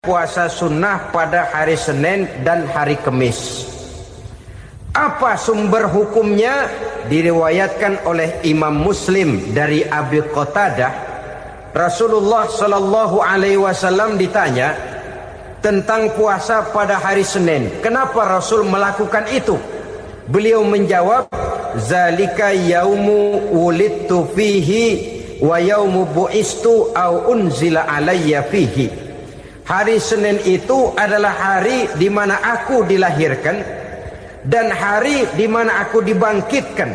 puasa sunnah pada hari Senin dan hari Kamis. Apa sumber hukumnya? Diriwayatkan oleh Imam Muslim dari Abi Qatadah, Rasulullah Shallallahu Alaihi Wasallam ditanya tentang puasa pada hari Senin. Kenapa Rasul melakukan itu? Beliau menjawab, "Zalika yaumu wulidtu fihi wa yaumu bu'istu au unzila alayya fihi." Hari Senin itu adalah hari di mana aku dilahirkan dan hari di mana aku dibangkitkan.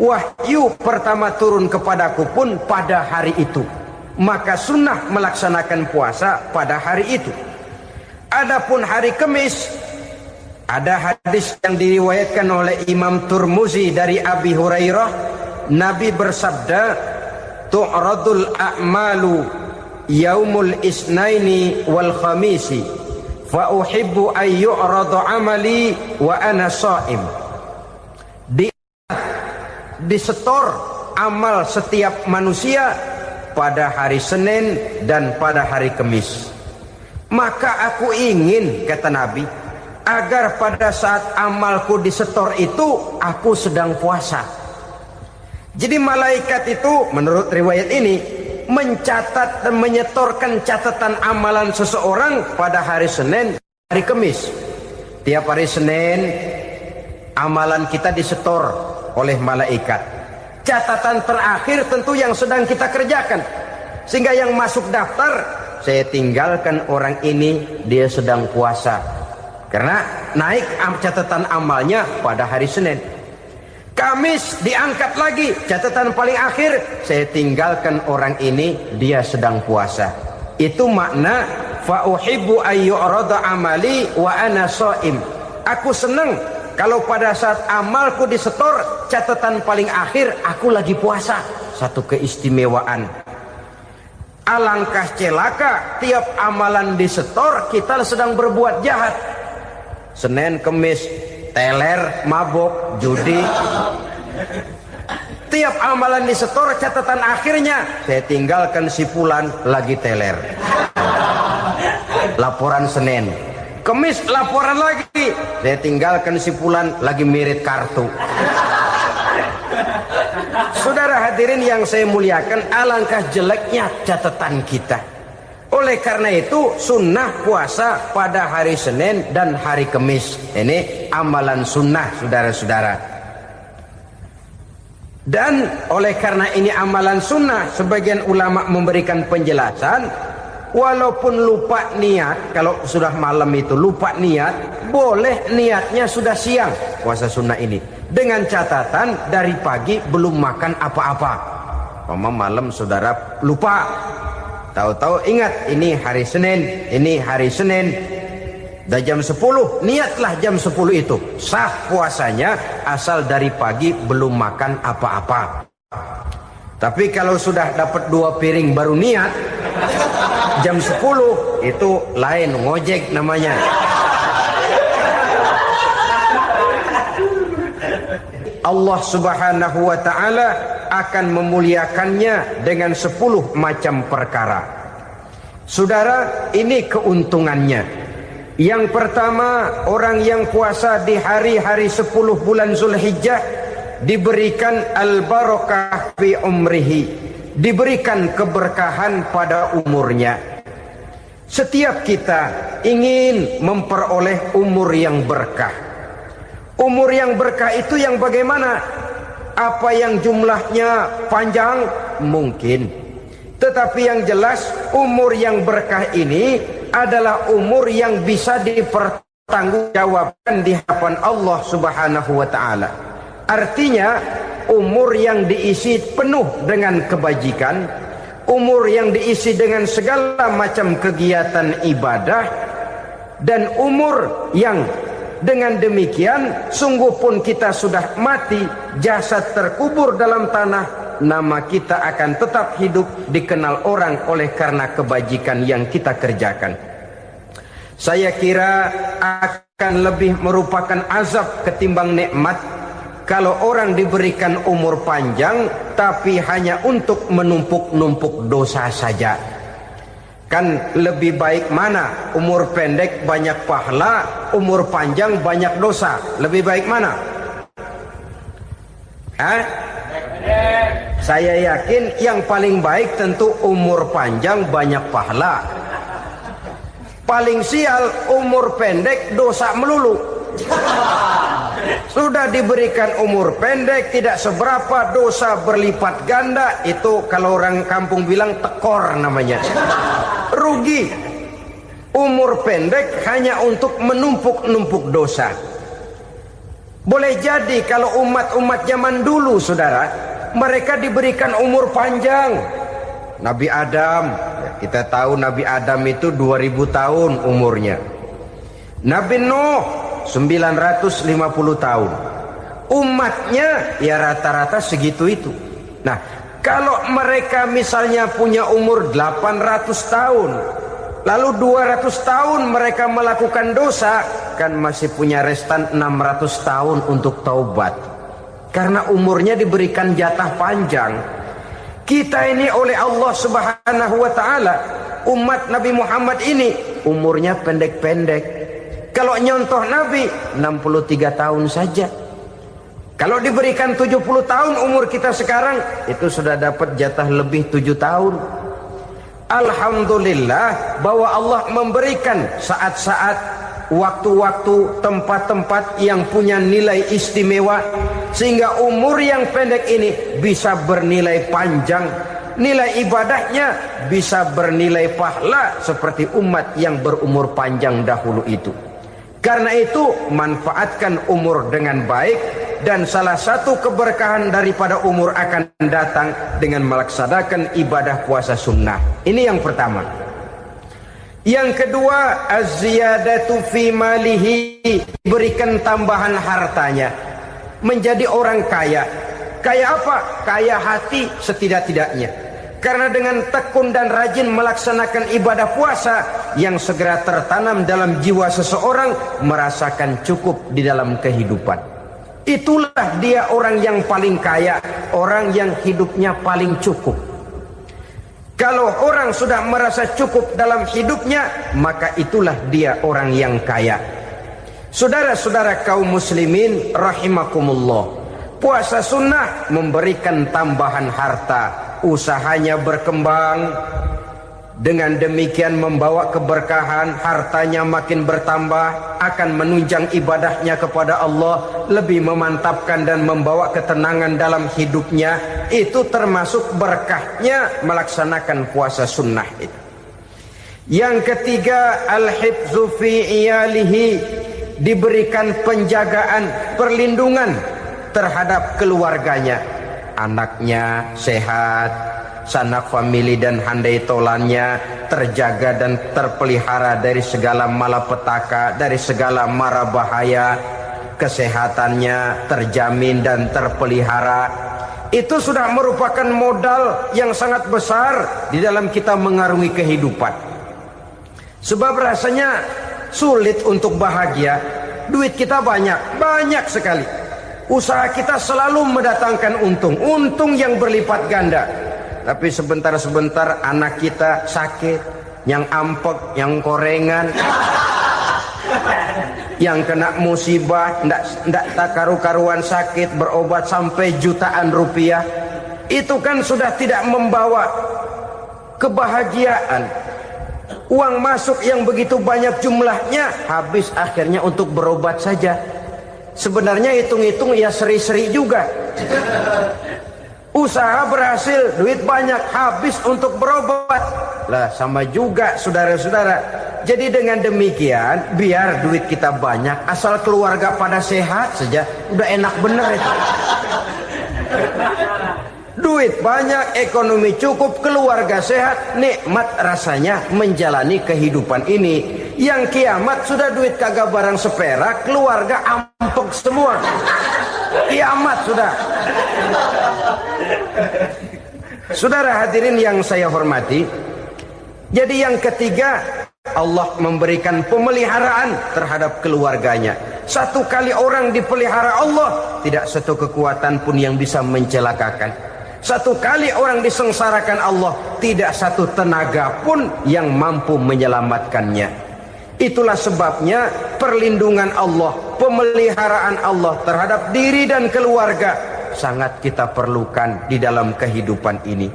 Wahyu pertama turun kepadaku pun pada hari itu. Maka sunnah melaksanakan puasa pada hari itu. Adapun hari Kamis, ada hadis yang diriwayatkan oleh Imam Turmuzi dari Abi Hurairah, Nabi bersabda, "Tu'radul a'malu yaumul isnaini wal khamisi fa uhibbu ay yu'rada amali wa ana sha'im." Disetor amal setiap manusia pada hari Senin dan pada hari Kamis. Maka aku ingin, kata Nabi, agar pada saat amalku disetor itu aku sedang puasa. Jadi malaikat itu menurut riwayat ini mencatat dan menyetorkan catatan amalan seseorang pada hari Senin, hari Kamis. Tiap hari Senin amalan kita disetor oleh malaikat. Catatan terakhir tentu yang sedang kita kerjakan, sehingga yang masuk daftar, saya tinggalkan orang ini, dia sedang puasa, karena naik catatan amalnya pada hari Senin. Kamis diangkat lagi, catatan paling akhir, saya tinggalkan orang ini, dia sedang puasa. Itu makna fa uhibbu ayyurada amali wa ana shaim. Aku senang kalau pada saat amalku disetor, catatan paling akhir aku lagi puasa. Satu keistimewaan. Alangkah celaka tiap amalan disetor kita sedang berbuat jahat. Senin, Kamis, teler, mabok, judi. Tiap amalan disetor, catatan akhirnya saya tinggalkan si fulan lagi teler. Laporan Senin. Kamis laporan lagi, saya tinggalkan si fulan lagi mirit kartu. Saudara hadirin yang saya muliakan, alangkah jeleknya catatan kita. Oleh karena itu sunnah puasa pada hari Senin dan hari Kamis. Ini amalan sunnah, saudara-saudara. Dan oleh karena ini amalan sunnah, sebagian ulama memberikan penjelasan, walaupun lupa niat, kalau sudah malam itu lupa niat, boleh niatnya sudah siang puasa sunnah ini, dengan catatan dari pagi belum makan apa-apa. Malam saudara lupa, tahu-tahu ingat ini hari Senin, ini hari Senin, dah jam 10, niatlah jam 10 itu, sah puasanya asal dari pagi belum makan apa-apa. Tapi kalau sudah dapat 2 piring baru niat, jam 10 itu lain, ngojek namanya. Allah Subhanahu wa ta'ala akan memuliakannya dengan 10 macam perkara. Saudara, ini keuntungannya. Yang pertama, orang yang puasa di hari-hari 10 bulan Zulhijjah diberikan al-barakah fi umrihi, diberikan keberkahan pada umurnya. Setiap kita ingin memperoleh umur yang berkah. Umur yang berkah itu yang bagaimana? Apa yang jumlahnya panjang? Mungkin. Tetapi yang jelas umur yang berkah ini adalah umur yang bisa dipertanggungjawabkan di hadapan Allah Subhanahu wa ta'ala. Artinya umur yang diisi penuh dengan kebajikan, umur yang diisi dengan segala macam kegiatan ibadah, dan umur yang dengan demikian sungguh pun kita sudah mati, jasad terkubur dalam tanah, nama kita akan tetap hidup, dikenal orang oleh karena kebajikan yang kita kerjakan. Saya kira akan lebih merupakan azab ketimbang nikmat kalau orang diberikan umur panjang tapi hanya untuk menumpuk-numpuk dosa saja. Kan lebih baik mana? Umur pendek banyak pahala, umur panjang banyak dosa. Lebih baik mana? Saya yakin yang paling baik tentu umur panjang banyak pahala. Paling sial umur pendek dosa melulu. Sudah diberikan umur pendek tidak seberapa, dosa berlipat ganda. Itu kalau orang kampung bilang tekor namanya. Rugi. Umur pendek hanya untuk menumpuk-numpuk dosa. Boleh jadi kalau umat-umat zaman dulu, saudara, mereka diberikan umur panjang. Nabi Adam, kita tahu Nabi Adam itu 2000 tahun umurnya. Nabi Nuh 950 tahun. Umatnya ya rata-rata segitu itu. Nah, kalau mereka misalnya punya umur 800 tahun, lalu 200 tahun mereka melakukan dosa, kan masih punya restan 600 tahun untuk taubat. Karena umurnya diberikan jatah panjang. Kita ini oleh Allah Subhanahu wa taala, umat Nabi Muhammad ini umurnya pendek-pendek. Kalau nyontoh Nabi 63 tahun saja. Kalau diberikan 70 tahun umur kita sekarang, itu sudah dapat jatah lebih 7 tahun. Alhamdulillah bahwa Allah memberikan saat-saat, waktu-waktu, tempat-tempat yang punya nilai istimewa, sehingga umur yang pendek ini bisa bernilai panjang. Nilai ibadahnya bisa bernilai pahala seperti umat yang berumur panjang dahulu itu. Karena itu manfaatkan umur dengan baik, dan salah satu keberkahan daripada umur akan datang dengan melaksanakan ibadah puasa sunnah. Ini yang pertama. Yang kedua, az-ziyadatu fi malihi, berikan tambahan hartanya, menjadi orang kaya. Kaya apa? Kaya hati setidak-tidaknya. Karena dengan tekun dan rajin melaksanakan ibadah puasa, yang segera tertanam dalam jiwa seseorang merasakan cukup di dalam kehidupan. Itulah dia orang yang paling kaya, orang yang hidupnya paling cukup. Kalau orang sudah merasa cukup dalam hidupnya, maka itulah dia orang yang kaya. Saudara-saudara kaum muslimin rahimakumullah, puasa sunnah memberikan tambahan harta, usahanya berkembang, dengan demikian membawa keberkahan, hartanya makin bertambah, akan menunjang ibadahnya kepada Allah, lebih memantapkan dan membawa ketenangan dalam hidupnya. Itu termasuk berkahnya melaksanakan puasa sunnah itu. Yang ketiga, al-hifzu fi iyalihi, diberikan penjagaan, perlindungan terhadap keluarganya. Anaknya sehat, sanak famili dan handai tolannya terjaga dan terpelihara dari segala malapetaka, dari segala mara bahaya. Kesehatannya terjamin dan terpelihara. Itu sudah merupakan modal yang sangat besar di dalam kita mengarungi kehidupan. Sebab rasanya sulit untuk bahagia. Duit kita banyak sekali. Usaha kita selalu mendatangkan untung yang berlipat ganda. Tapi sebentar-sebentar anak kita sakit, yang ampek, yang korengan, yang kena musibah, ndak tak karu-karuan sakit, berobat sampai jutaan rupiah. Itu kan sudah tidak membawa kebahagiaan. Uang masuk yang begitu banyak jumlahnya, habis akhirnya untuk berobat saja. Sebenarnya hitung-hitung ya seri-seri juga. Usaha berhasil, duit banyak, habis untuk berobat. Lah sama juga saudara-saudara. Jadi dengan demikian, biar duit kita banyak, asal keluarga pada sehat saja, udah enak bener itu. Duit banyak, ekonomi cukup, keluarga sehat, nikmat rasanya menjalani kehidupan ini. Yang kiamat sudah duit kagak barang seperak, keluarga ampek semua. Kiamat sudah. Saudara hadirin yang saya hormati, jadi yang ketiga, Allah memberikan pemeliharaan terhadap keluarganya. Satu kali orang dipelihara Allah, tidak satu kekuatan pun yang bisa mencelakakan. Satu kali orang disengsarakan Allah, tidak satu tenaga pun yang mampu menyelamatkannya. Itulah sebabnya perlindungan Allah, pemeliharaan Allah terhadap diri dan keluarga sangat kita perlukan di dalam kehidupan ini.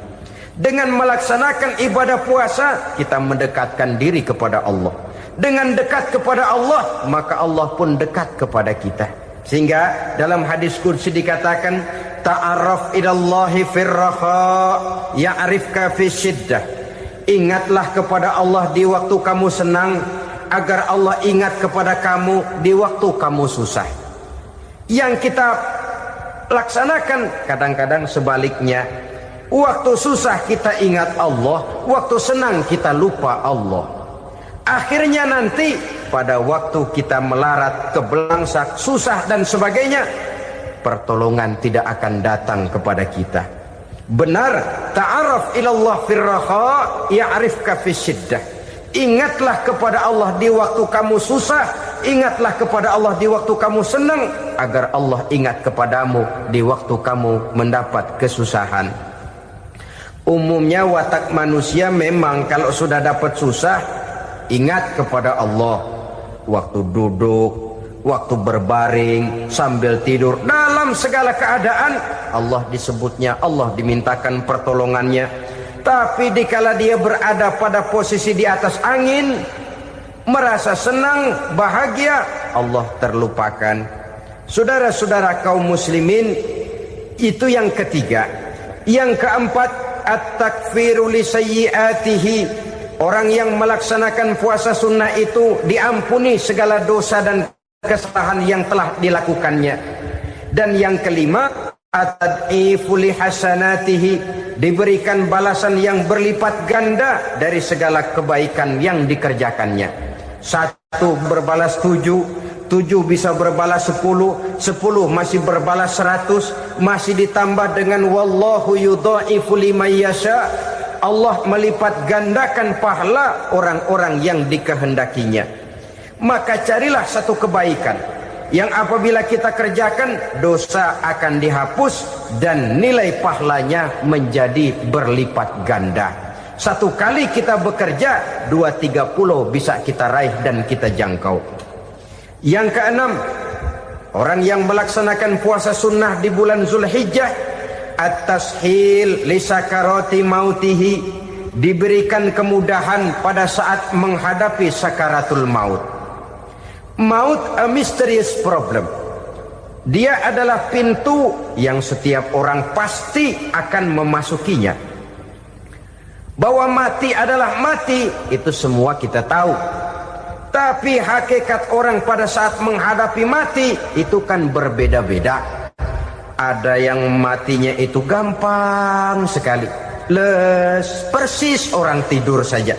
Dengan melaksanakan ibadah puasa, kita mendekatkan diri kepada Allah. Dengan dekat kepada Allah, maka Allah pun dekat kepada kita. Sehingga dalam hadis qudsi dikatakan, ta'arraf ilallahi firraha ya'rifka fi syiddah. Ingatlah kepada Allah di waktu kamu senang, agar Allah ingat kepada kamu di waktu kamu susah. Yang kita laksanakan kadang-kadang sebaliknya. Waktu susah kita ingat Allah, waktu senang kita lupa Allah. Akhirnya nanti pada waktu kita melarat, kebelangsak, susah dan sebagainya, pertolongan tidak akan datang kepada kita. Benar, ta'arraf ilallah firraha ya'rifka fi syiddah. Ingatlah kepada Allah di waktu kamu susah, ingatlah kepada Allah di waktu kamu senang, agar Allah ingat kepadamu di waktu kamu mendapat kesusahan. Umumnya watak manusia memang kalau sudah dapat susah, ingat kepada Allah. Waktu duduk, waktu berbaring, sambil tidur, dalam segala keadaan Allah disebutnya, Allah dimintakan pertolongannya. Tapi dikala dia berada pada posisi di atas angin, merasa senang, bahagia, Allah terlupakan. Saudara-saudara kaum muslimin, itu yang ketiga. Yang keempat, at-takfiru li sayyiatihi. Orang yang melaksanakan puasa sunnah itu diampuni segala dosa dan kesalahan yang telah dilakukannya. Dan yang kelima, at-tad'ifu li hasanatihi, diberikan balasan yang berlipat ganda dari segala kebaikan yang dikerjakannya. 1 berbalas 7, 7 bisa berbalas 10, 10 masih berbalas 100, masih ditambah dengan wallahu yudha'ifu liman yasha. Allah melipat gandakan pahala orang-orang yang dikehendakinya. Maka carilah satu kebaikan yang apabila kita kerjakan, dosa akan dihapus dan nilai pahalanya menjadi berlipat ganda. 1 kali kita bekerja, 2-3 pulau bisa kita raih dan kita jangkau. Yang keenam, orang yang melaksanakan puasa sunnah di bulan Zulhijjah, at-tashil li sakarati mautihi, diberikan kemudahan pada saat menghadapi sakaratul maut. Maut a mysterious problem. Dia adalah pintu yang setiap orang pasti akan memasukinya. Bahwa mati adalah mati, itu semua kita tahu. Tapi hakikat orang pada saat menghadapi mati itu kan berbeda-beda. Ada yang matinya itu gampang sekali, persis orang tidur saja,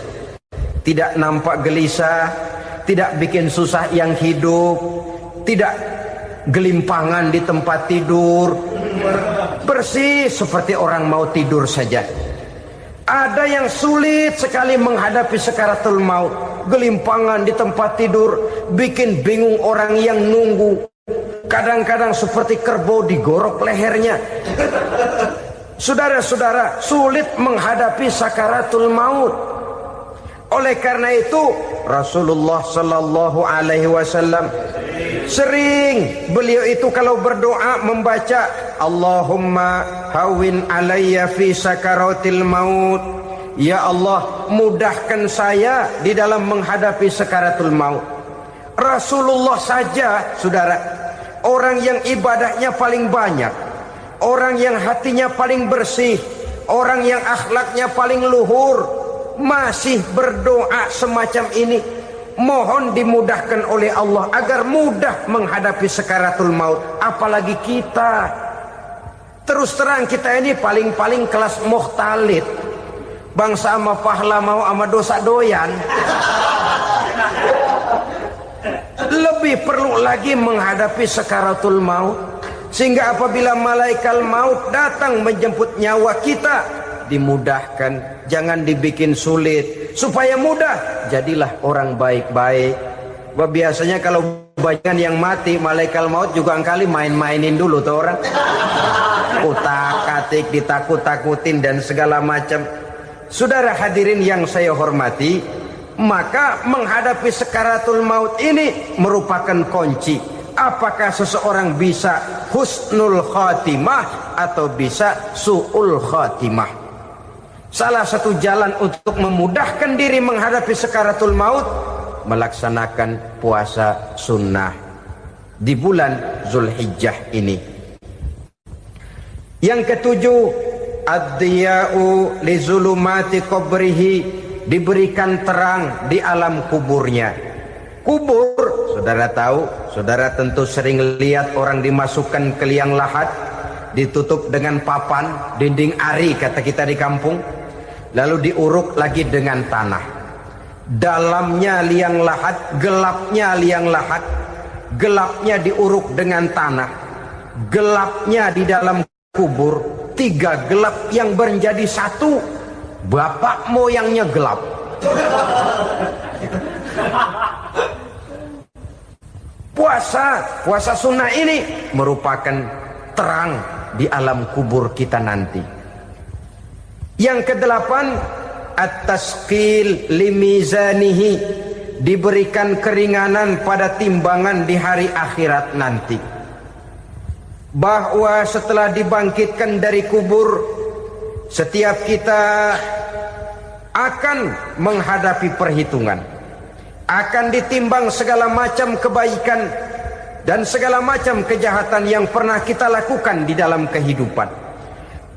tidak nampak gelisah, tidak bikin susah yang hidup, tidak gelimpangan di tempat tidur, persis seperti orang mau tidur saja. Ada yang sulit sekali menghadapi sakaratul maut, gelimpangan di tempat tidur, bikin bingung orang yang nunggu. Kadang-kadang seperti kerbau digorok lehernya. Saudara-saudara, sulit menghadapi sakaratul maut. Oleh karena itu Rasulullah sallallahu alaihi wasallam sering beliau itu kalau berdoa membaca Allahumma hawwin alayya fi sakaratil maut. Ya Allah, mudahkan saya di dalam menghadapi sakaratul maut. Rasulullah saja, saudara, orang yang ibadahnya paling banyak, orang yang hatinya paling bersih, orang yang akhlaknya paling luhur, masih berdoa semacam ini. Mohon dimudahkan oleh Allah agar mudah menghadapi sakaratul maut. Apalagi kita, terus terang kita ini paling-paling kelas mukhtalid, bangsa sama pahala mau sama dosa doyan. Lebih perlu lagi menghadapi sakaratul maut, sehingga apabila malaikat maut datang menjemput nyawa kita, dimudahkan, jangan dibikin sulit, supaya mudah. Jadilah orang baik-baik. Biasanya kalau banyak yang mati, malaikat maut juga kali main-mainin dulu tuh orang, utakan atik, ditakut-takutin dan segala macam. Saudara hadirin yang saya hormati, maka menghadapi sakaratul maut ini merupakan kunci. Apakah seseorang bisa husnul khatimah atau bisa su'ul khatimah? Salah satu jalan untuk memudahkan diri menghadapi sakaratul maut, melaksanakan puasa sunnah di bulan Zulhijjah ini. Yang ketujuh, ad-diya'u li zulumati qabrihi, diberikan terang di alam kuburnya. Kubur, saudara tahu, saudara tentu sering lihat orang dimasukkan ke liang lahat, ditutup dengan papan, dinding ari kata kita di kampung, lalu diuruk lagi dengan tanah. Dalamnya liang lahat, gelapnya liang lahat, gelapnya diuruk dengan tanah, gelapnya di dalam kubur, 3 gelap yang menjadi satu. Bapak moyangnya gelap. Puasa sunnah ini merupakan terang di alam kubur kita nanti. Yang kedelapan, at-tasqil limizanihi, diberikan keringanan pada timbangan di hari akhirat nanti. Bahwa setelah dibangkitkan dari kubur, setiap kita akan menghadapi perhitungan, akan ditimbang segala macam kebaikan dan segala macam kejahatan yang pernah kita lakukan di dalam kehidupan.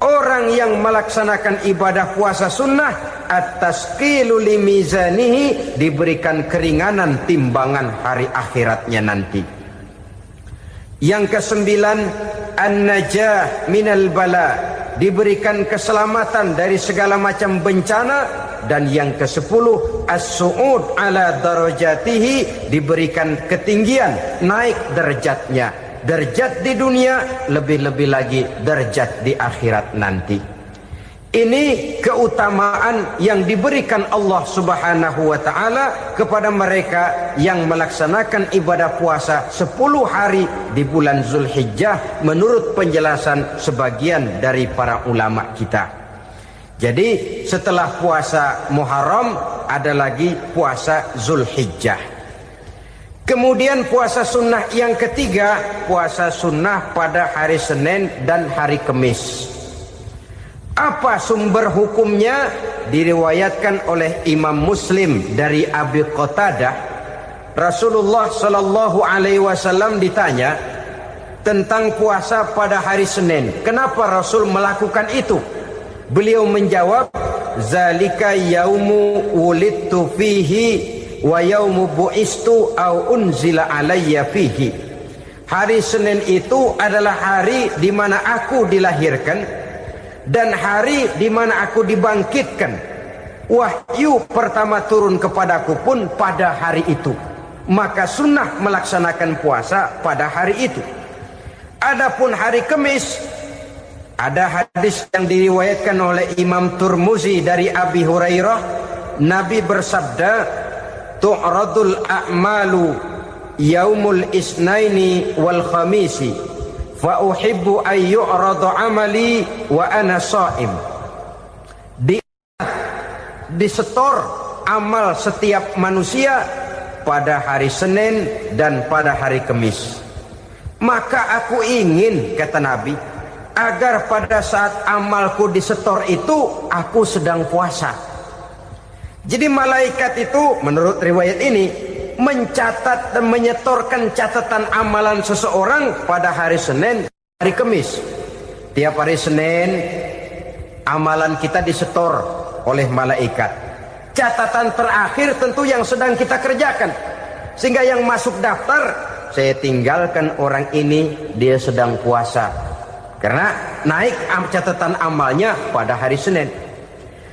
Orang yang melaksanakan ibadah puasa sunnah, at-tasqilu limizanihi, diberikan keringanan timbangan hari akhiratnya nanti. Yang kesembilan, an-najah minal bala, diberikan keselamatan dari segala macam bencana. Dan yang ke-10, as-su'ud ala darajatihi, diberikan ketinggian, naik derajatnya, derajat di dunia, lebih-lebih lagi derajat di akhirat nanti. Ini keutamaan yang diberikan Allah Subhanahu wa ta'ala kepada mereka yang melaksanakan ibadah puasa 10 hari di bulan Zulhijjah menurut penjelasan sebagian dari para ulama kita. Jadi setelah puasa Muharram ada lagi puasa Zulhijjah. Kemudian puasa sunnah yang ketiga, puasa sunnah pada hari Senin dan hari Kamis. Apa sumber hukumnya? Diriwayatkan oleh Imam Muslim dari Abi Qatadah, Rasulullah sallallahu alaihi wasallam ditanya tentang puasa pada hari Senin. Kenapa Rasul melakukan itu? Beliau menjawab, zalika yaumu wulidtu fihi wa yaumu bu'istu au unzila alayya fihi. Hari Senin itu adalah hari di mana aku dilahirkan dan hari di mana aku dibangkitkan. Wahyu pertama turun kepadaku pun pada hari itu. Maka sunnah melaksanakan puasa pada hari itu. Adapun hari Kamis, ada hadis yang diriwayatkan oleh Imam Turmuzi dari Abi Hurairah, Nabi bersabda, tu'radul a'malu yaumul isnaini wal khamisi fa uhibbu an yu'rada amali wa ana sha'im. Disetor amal setiap manusia pada hari Senin dan pada hari Kamis. Maka aku ingin, kata Nabi, agar pada saat amalku disetor itu aku sedang puasa. Jadi malaikat itu menurut riwayat ini mencatat dan menyetorkan catatan amalan seseorang pada hari Senin, hari Kamis. Tiap hari Senin amalan kita disetor oleh malaikat. Catatan terakhir tentu yang sedang kita kerjakan, sehingga yang masuk daftar, saya tinggalkan orang ini, dia sedang puasa, karena naik catatan amalnya pada hari Senin.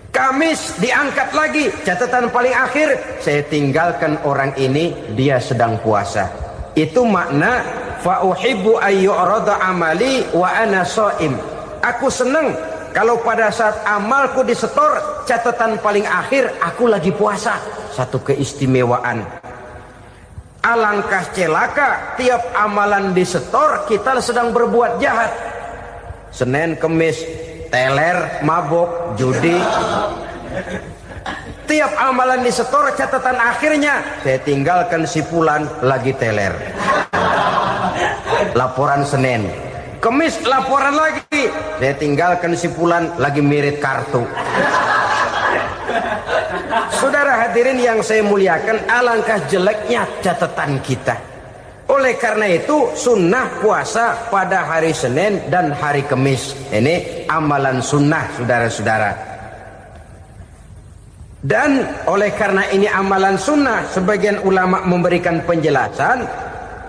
Kamis diangkat lagi, catatan paling akhir, saya tinggalkan orang ini, dia sedang puasa. Itu makna fa uhibbu ay yu'rada amali wa ana shaim. Aku senang kalau pada saat amalku disetor, catatan paling akhir aku lagi puasa. Satu keistimewaan. Alangkah celaka tiap amalan disetor kita sedang berbuat jahat. Senin, Kamis teler, mabok, judi. Tiap amalan disetor, catatan akhirnya saya tinggalkan si fulan lagi teler. Laporan Senin. Kemis laporan lagi, saya tinggalkan si fulan lagi mirit kartu. Saudara hadirin yang saya muliakan, alangkah jeleknya catatan kita. Oleh karena itu sunnah puasa pada hari Senin dan hari Kemis. Ini amalan sunnah, saudara-saudara. Dan oleh karena ini amalan sunnah, sebagian ulama memberikan penjelasan,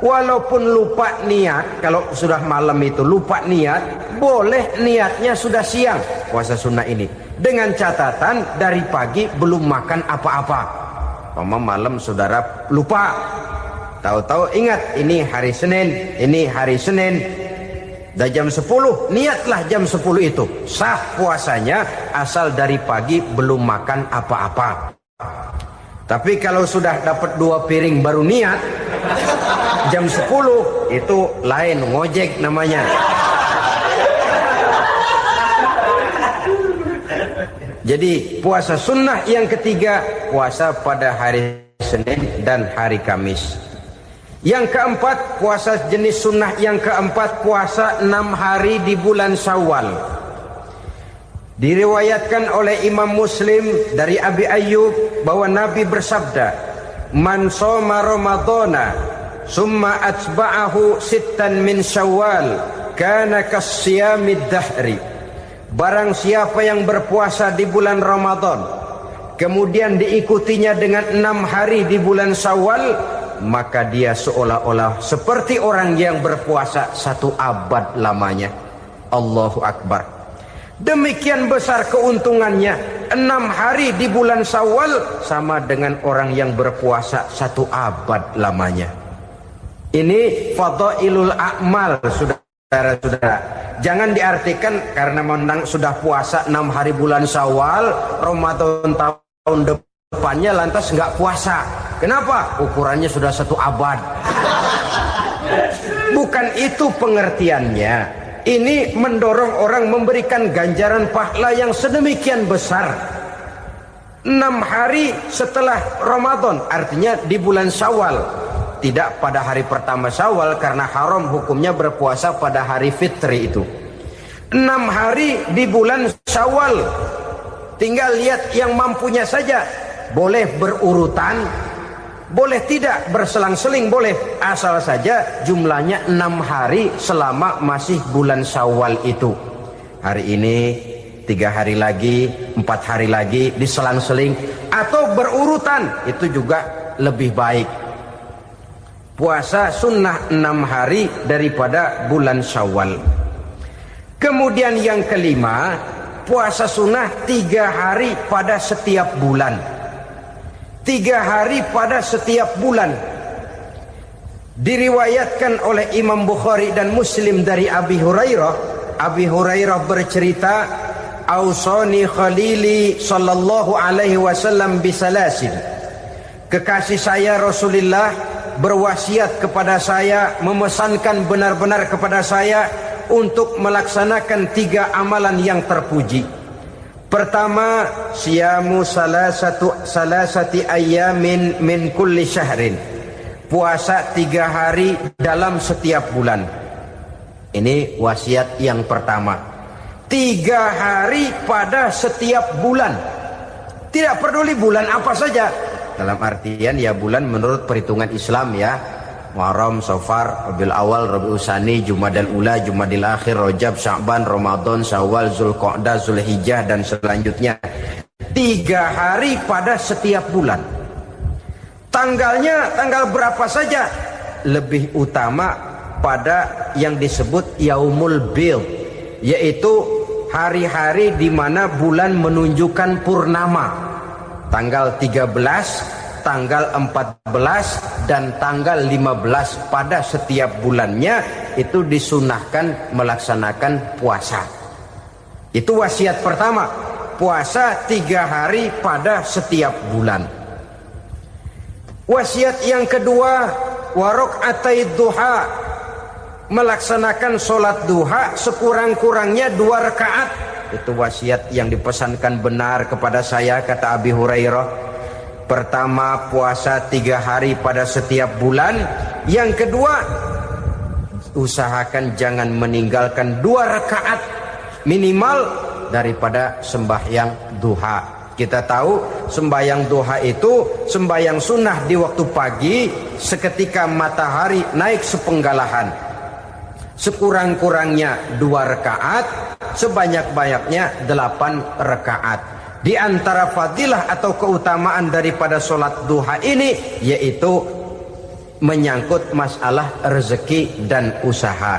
walaupun lupa niat, kalau sudah malam itu lupa niat, boleh niatnya sudah siang puasa sunnah ini, dengan catatan dari pagi belum makan apa-apa. Malam saudara lupa, tahu-tahu ingat ini hari Senin, dah jam 10, niatlah jam 10 itu, sah puasanya asal dari pagi belum makan apa-apa. Tapi kalau sudah dapat 2 piring baru niat, jam 10 itu lain, ngojek namanya. Jadi puasa sunnah yang ketiga, puasa pada hari Senin dan hari Kamis. Yang keempat, puasa jenis sunnah yang keempat, puasa 6 hari di bulan Syawal. Diriwayatkan oleh Imam Muslim dari Abi Ayyub bahwa Nabi bersabda, "Man shoma Ramadhana summa atba'ahu sittan min Syawal kana kasyamid dahri." Barang siapa yang berpuasa di bulan Ramadan kemudian diikutinya dengan 6 hari di bulan Syawal, maka dia seolah-olah seperti orang yang berpuasa 1 abad lamanya. Allahu Akbar. Demikian besar keuntungannya. 6 hari di bulan Syawal sama dengan orang yang berpuasa 1 abad lamanya. Ini fadailul a'mal, saudara-saudara. Jangan diartikan karena menang sudah puasa 6 hari bulan Syawal, Ramadan tahun depannya lantas nggak puasa. Kenapa? Ukurannya sudah 1 abad. Bukan itu pengertiannya. Ini mendorong orang memberikan ganjaran pahala yang sedemikian besar. 6 hari setelah Ramadan, artinya di bulan Syawal. Tidak pada hari pertama Syawal karena haram hukumnya berpuasa pada hari fitri itu. 6 hari di bulan Syawal. Tinggal lihat yang mampunya saja. Boleh berurutan, boleh tidak berselang-seling, boleh. Asal saja jumlahnya 6 hari selama masih bulan Syawal itu. Hari ini 3 hari lagi, 4 hari lagi, diselang-seling atau berurutan, itu juga lebih baik. Puasa sunnah 6 hari daripada bulan Syawal. Kemudian yang kelima, puasa sunnah 3 hari pada setiap bulan. 3 hari pada setiap bulan. Diriwayatkan oleh Imam Bukhari dan Muslim dari Abi Hurairah. Abi Hurairah bercerita, "Ausani khalili sallallahu alaihi wasallam bisalasin." Kekasih saya Rasulullah berwasiat kepada saya, memesankan benar-benar kepada saya untuk melaksanakan 3 amalan yang terpuji. Pertama, siyamu salasati ayyamin min kulli syahrin. Puasa 3 hari dalam setiap bulan. Ini wasiat yang pertama. 3 hari pada setiap bulan. Tidak peduli bulan apa saja. Dalam artian ya bulan menurut perhitungan Islam ya. Muharram, Safar, Rabiul Awal, Rabiul Tsani, Jumadal Ula, Jumadil Akhir, Rajab, Sya'ban, Ramadan, Syawal, Zulqa'dah, Zulhijjah dan selanjutnya. 3 hari pada setiap bulan. Tanggalnya tanggal berapa saja. Lebih utama pada yang disebut Yaumul Bid, yaitu hari-hari di mana bulan menunjukkan purnama. Tanggal 13, tanggal 14 dan tanggal 15 pada setiap bulannya itu disunahkan melaksanakan puasa. Itu wasiat pertama, puasa 3 hari pada setiap bulan. Wasiat yang kedua, waraqatai duha, melaksanakan sholat duha sekurang-kurangnya 2 rakaat Itu wasiat yang dipesankan benar kepada saya, kata Abi Hurairah. Pertama, puasa 3 hari pada setiap bulan. Yang kedua, usahakan jangan meninggalkan 2 rakaat minimal daripada sembahyang duha. Kita tahu sembahyang duha itu sembahyang sunnah di waktu pagi seketika matahari naik sepenggalahan. Sekurang-kurangnya 2 rakaat, sebanyak-banyaknya 8 rakaat. Di antara fadilah atau keutamaan daripada sholat duha ini yaitu menyangkut masalah rezeki dan usaha.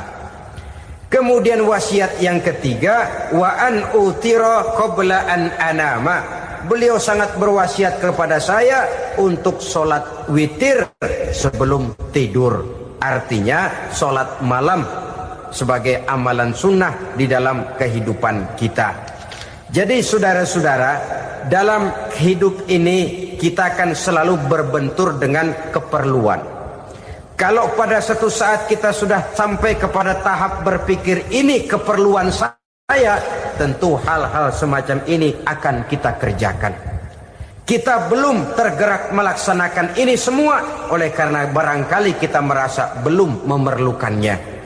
Kemudian wasiat yang ketiga, wa an utira qabla an anama. Beliau sangat berwasiat kepada saya untuk sholat witir sebelum tidur. Artinya sholat malam sebagai amalan sunnah di dalam kehidupan kita. Jadi saudara-saudara, dalam hidup ini kita akan selalu berbentur dengan keperluan. Kalau pada satu saat kita sudah sampai kepada tahap berpikir ini keperluan saya, tentu hal-hal semacam ini akan kita kerjakan. Kita belum tergerak melaksanakan ini semua oleh karena barangkali kita merasa belum memerlukannya.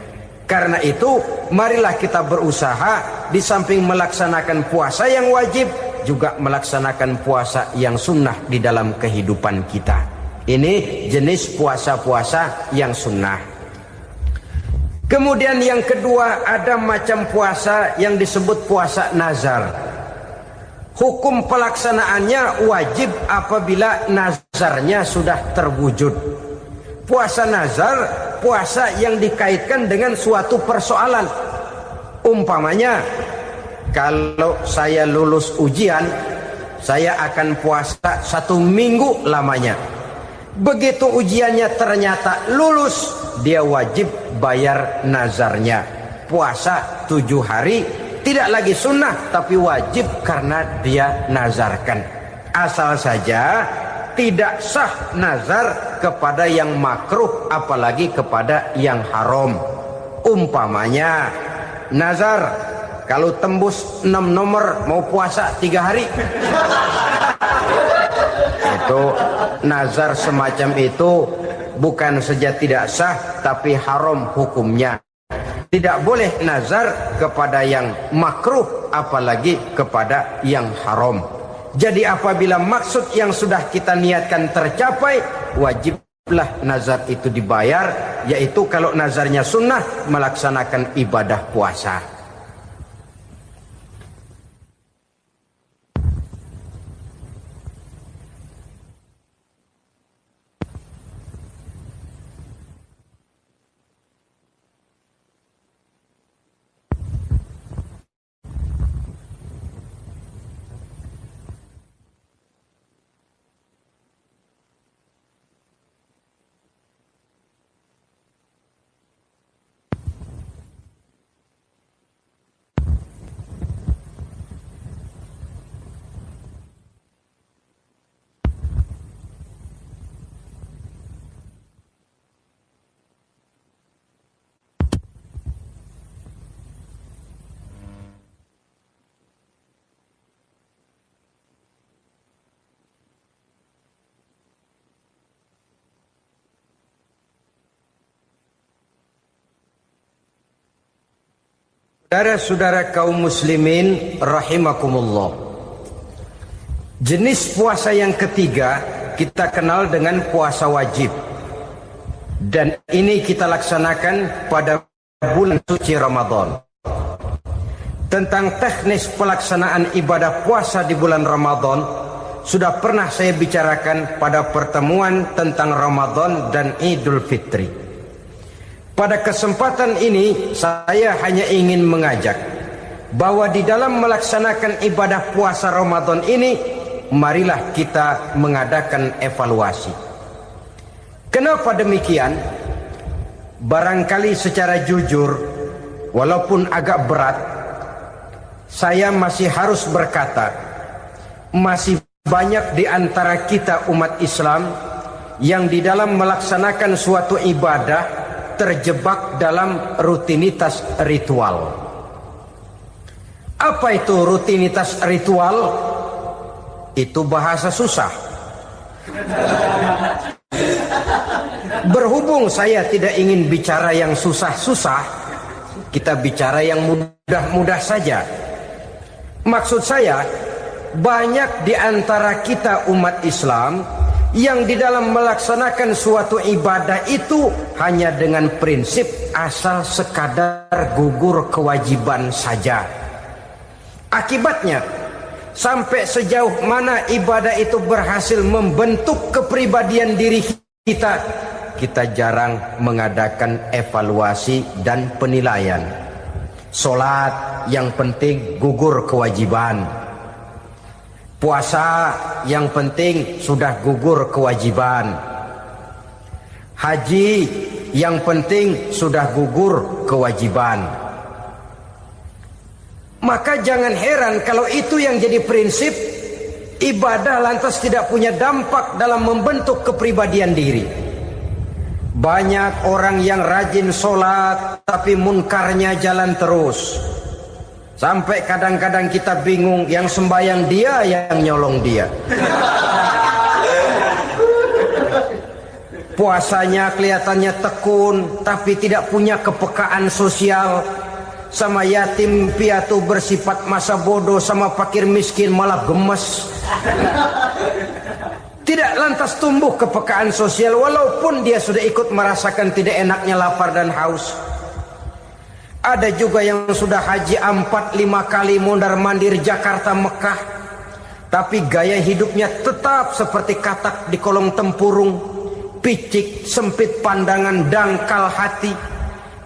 Karena itu, marilah kita berusaha di samping melaksanakan puasa yang wajib, juga melaksanakan puasa yang sunnah di dalam kehidupan kita. Ini jenis puasa-puasa yang sunnah. Kemudian yang kedua, ada macam puasa yang disebut puasa nazar. Hukum pelaksanaannya wajib apabila nazarnya sudah terwujud. Puasa nazar, puasa yang dikaitkan dengan suatu persoalan. Umpamanya, kalau saya lulus ujian, saya akan puasa 1 minggu lamanya. Begitu ujiannya ternyata lulus, dia wajib bayar nazarnya. Puasa 7 hari, tidak lagi sunnah, tapi wajib karena dia nazarkan. Asal saja tidak sah nazar kepada yang makruh, apalagi kepada yang haram. Umpamanya nazar, kalau tembus 6 nomor mau puasa 3 hari. Itu nazar semacam itu bukan saja tidak sah, tapi haram hukumnya. Tidak boleh nazar kepada yang makruh, apalagi kepada yang haram. Jadi apabila maksud yang sudah kita niatkan tercapai, wajiblah nazar itu dibayar, yaitu kalau nazarnya sunnah, melaksanakan ibadah puasa. Saudara-saudara kaum muslimin rahimakumullah. Jenis puasa yang ketiga kita kenal dengan puasa wajib. Dan ini kita laksanakan pada bulan suci Ramadan. Tentang teknis pelaksanaan ibadah puasa di bulan Ramadan sudah pernah saya bicarakan pada pertemuan tentang Ramadan dan Idul Fitri. Pada kesempatan ini saya hanya ingin mengajak bahwa di dalam melaksanakan ibadah puasa Ramadan ini, marilah kita mengadakan evaluasi. Kenapa demikian? Barangkali secara jujur, walaupun agak berat, saya masih harus berkata, masih banyak di antara kita umat Islam yang di dalam melaksanakan suatu ibadah terjebak dalam rutinitas ritual. Apa itu rutinitas ritual? Itu bahasa susah. Berhubung saya tidak ingin bicara yang susah-susah, kita bicara yang mudah-mudah saja. Maksud saya, banyak di antara kita umat Islam yang di dalam melaksanakan suatu ibadah itu hanya dengan prinsip asal sekadar gugur kewajiban saja. Akibatnya, sampai sejauh mana ibadah itu berhasil membentuk kepribadian diri kita, kita jarang mengadakan evaluasi dan penilaian. Solat yang penting gugur kewajiban. Puasa yang penting sudah gugur kewajiban. Haji yang penting sudah gugur kewajiban. Maka jangan heran kalau itu yang jadi prinsip, ibadah lantas tidak punya dampak dalam membentuk kepribadian diri. Banyak orang yang rajin sholat tapi munkarnya jalan terus. Sampai kadang-kadang kita bingung, yang sembahyang dia, yang nyolong dia. Puasanya kelihatannya tekun, tapi tidak punya kepekaan sosial. Sama yatim piatu bersifat masa bodoh, sama fakir miskin malah gemes. Tidak lantas tumbuh kepekaan sosial, walaupun dia sudah ikut merasakan tidak enaknya lapar dan haus. Ada juga yang sudah haji 4-5 kali mondar-mandir Jakarta Mekah, tapi gaya hidupnya tetap seperti katak di kolong tempurung, picik, sempit pandangan, dangkal hati,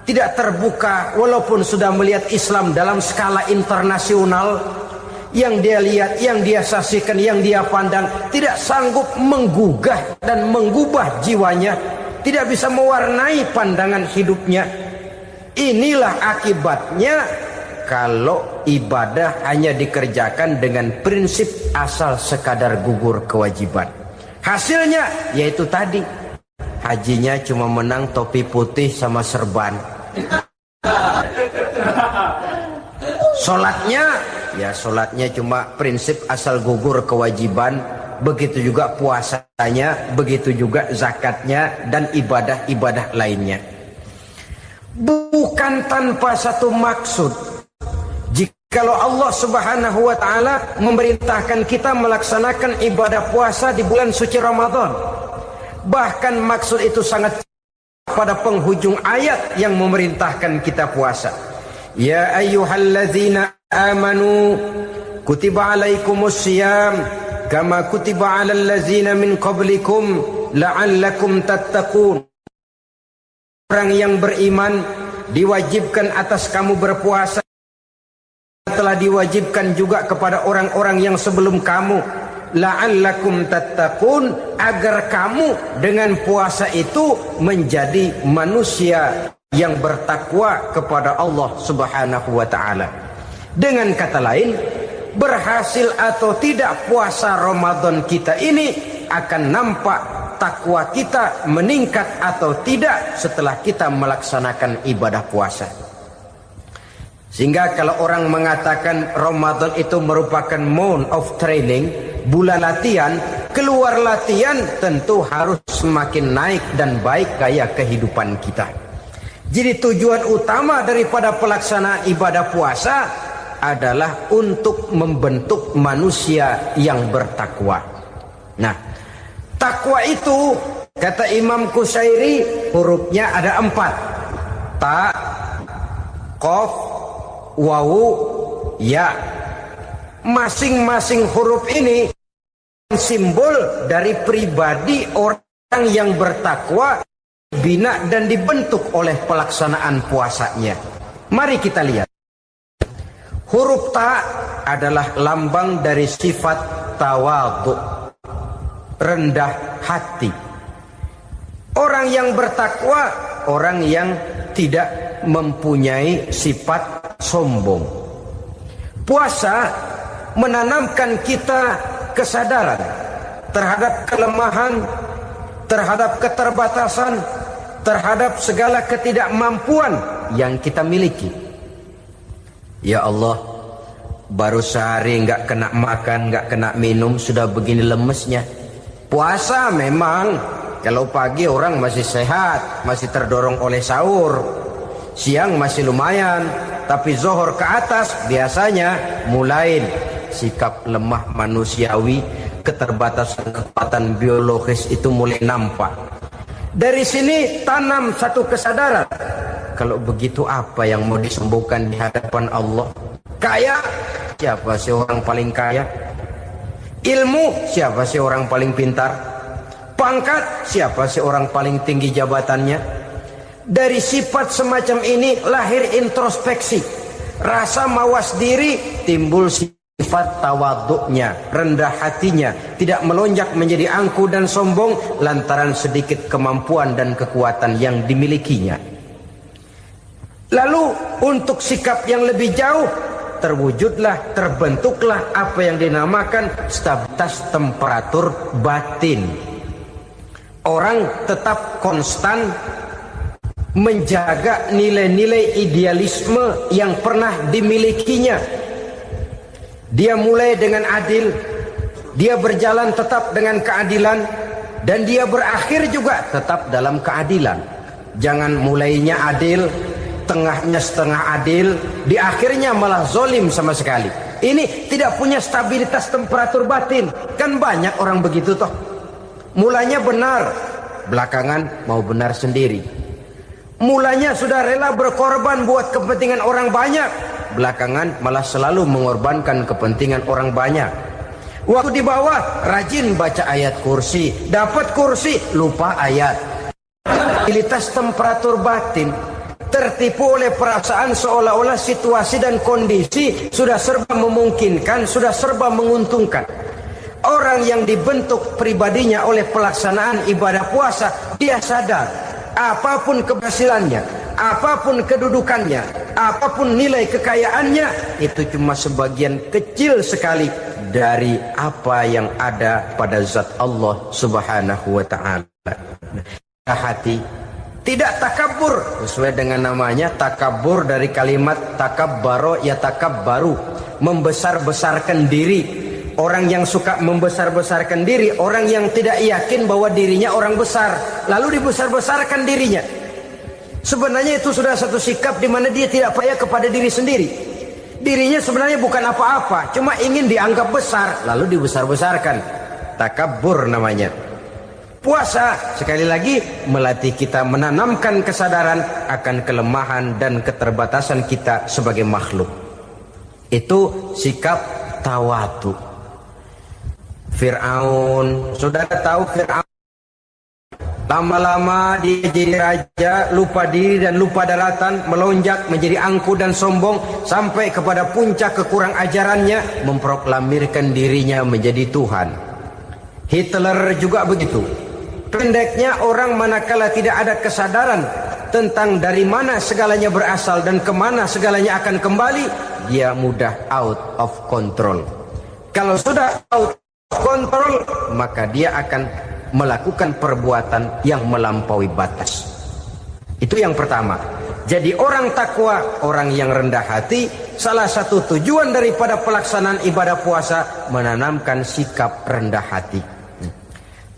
tidak terbuka walaupun sudah melihat Islam dalam skala internasional. Yang dia lihat, yang dia saksikan, yang dia pandang tidak sanggup menggugah dan mengubah jiwanya, tidak bisa mewarnai pandangan hidupnya. Inilah akibatnya kalau ibadah hanya dikerjakan dengan prinsip asal sekadar gugur kewajiban. Hasilnya yaitu tadi, hajinya cuma menang topi putih sama serban. Sholatnya cuma prinsip asal gugur kewajiban. Begitu juga puasanya, begitu juga zakatnya dan ibadah-ibadah lainnya. Bukan tanpa satu maksud. Jikalau Allah Subhanahu wa taala memerintahkan kita melaksanakan ibadah puasa di bulan suci Ramadan, bahkan maksud itu sangat pada penghujung ayat yang memerintahkan kita puasa. Ya ayyuhalladzina amanu kutiba alaikumus syiyam kama kutiba alal ladzina min qablikum la'allakum tattaqun. Orang yang beriman diwajibkan atas kamu berpuasa, telah diwajibkan juga kepada orang-orang yang sebelum kamu, la'allakum tattaqun, agar kamu dengan puasa itu menjadi manusia yang bertakwa kepada Allah Subhanahu wa taala. Dengan kata lain, berhasil atau tidak puasa Ramadan kita ini akan nampak takwa kita meningkat atau tidak setelah kita melaksanakan ibadah puasa. Sehingga kalau orang mengatakan Ramadan itu merupakan month of training, bulan latihan, keluar latihan tentu harus semakin naik dan baik gaya kehidupan kita. Jadi tujuan utama daripada pelaksanaan ibadah puasa adalah untuk membentuk manusia yang bertakwa. Nah, takwa itu kata Imam Qusairi hurufnya ada 4. Ta, qaf, wawu, ya. Masing-masing huruf ini simbol dari pribadi orang yang bertakwa, bina dan dibentuk oleh pelaksanaan puasanya. Mari kita lihat. Huruf ta adalah lambang dari sifat tawadhu, rendah hati. Orang yang bertakwa, orang yang tidak mempunyai sifat sombong. Puasa menanamkan kita kesadaran terhadap kelemahan, terhadap keterbatasan, terhadap segala ketidakmampuan yang kita miliki. Ya Allah, Baru sehari nggak kena makan, nggak kena minum, sudah begini lemesnya. Puasa memang, kalau pagi orang masih sehat, masih terdorong oleh sahur. Siang masih lumayan, tapi zuhur ke atas biasanya mulai sikap lemah manusiawi, keterbatasan kekuatan biologis itu mulai nampak. Dari sini tanam satu kesadaran. Kalau begitu apa yang mau disembuhkan di hadapan Allah? Kaya, siapa sih orang paling kaya? Ilmu, siapa sih orang paling pintar? Pangkat, siapa sih orang paling tinggi jabatannya? Dari sifat semacam ini lahir introspeksi. Rasa mawas diri, timbul sifat tawaduknya, rendah hatinya, tidak melonjak menjadi angku dan sombong lantaran sedikit kemampuan dan kekuatan yang dimilikinya. Lalu untuk sikap yang lebih jauh, terwujudlah, terbentuklah apa yang dinamakan stabilitas temperatur batin. Orang tetap konstan menjaga nilai-nilai idealisme yang pernah dimilikinya. Dia mulai dengan adil, dia berjalan tetap dengan keadilan, dan dia berakhir juga tetap dalam keadilan. Jangan mulainya adil, tengahnya setengah adil, di akhirnya malah zolim sama sekali. Ini tidak punya stabilitas temperatur batin. Kan banyak orang begitu toh. Mulanya benar, belakangan mau benar sendiri. Mulanya sudah rela berkorban buat kepentingan orang banyak, belakangan malah selalu mengorbankan kepentingan orang banyak. Waktu di bawah rajin baca ayat kursi, dapat kursi lupa ayat. Stabilitas temperatur batin, tertipu oleh perasaan seolah-olah situasi dan kondisi sudah serba memungkinkan, sudah serba menguntungkan. Orang yang dibentuk pribadinya oleh pelaksanaan ibadah puasa, dia sadar apapun keberhasilannya, apapun kedudukannya, apapun nilai kekayaannya, itu cuma sebagian kecil sekali dari apa yang ada pada zat Allah Subhanahu wa ta'ala. Hati tidak takabur, sesuai dengan namanya takabur dari kalimat takabbaro ya takabbaru, membesar-besarkan diri. Orang yang suka membesar-besarkan diri, orang yang tidak yakin bahwa dirinya orang besar, lalu dibesar-besarkan dirinya. Sebenarnya itu sudah satu sikap di mana dia tidak percaya kepada diri sendiri. Dirinya sebenarnya bukan apa-apa, cuma ingin dianggap besar, lalu dibesar-besarkan. Takabbur namanya. Puasa sekali lagi melatih kita menanamkan kesadaran akan kelemahan dan keterbatasan kita sebagai makhluk. Itu sikap tawadu. Fir'aun, saudara tahu Fir'aun, lama-lama dia jadi raja, lupa diri dan lupa daratan, melonjak menjadi angku dan sombong sampai kepada puncak kekurang ajarannya, memproklamirkan dirinya menjadi Tuhan. Hitler juga begitu. Pendeknya orang manakala tidak ada kesadaran tentang dari mana segalanya berasal dan kemana segalanya akan kembali, dia mudah out of control. Kalau sudah out of control, maka dia akan melakukan perbuatan yang melampaui batas. Itu yang pertama. Jadi orang takwa, orang yang rendah hati, salah satu tujuan daripada pelaksanaan ibadah puasa menanamkan sikap rendah hati.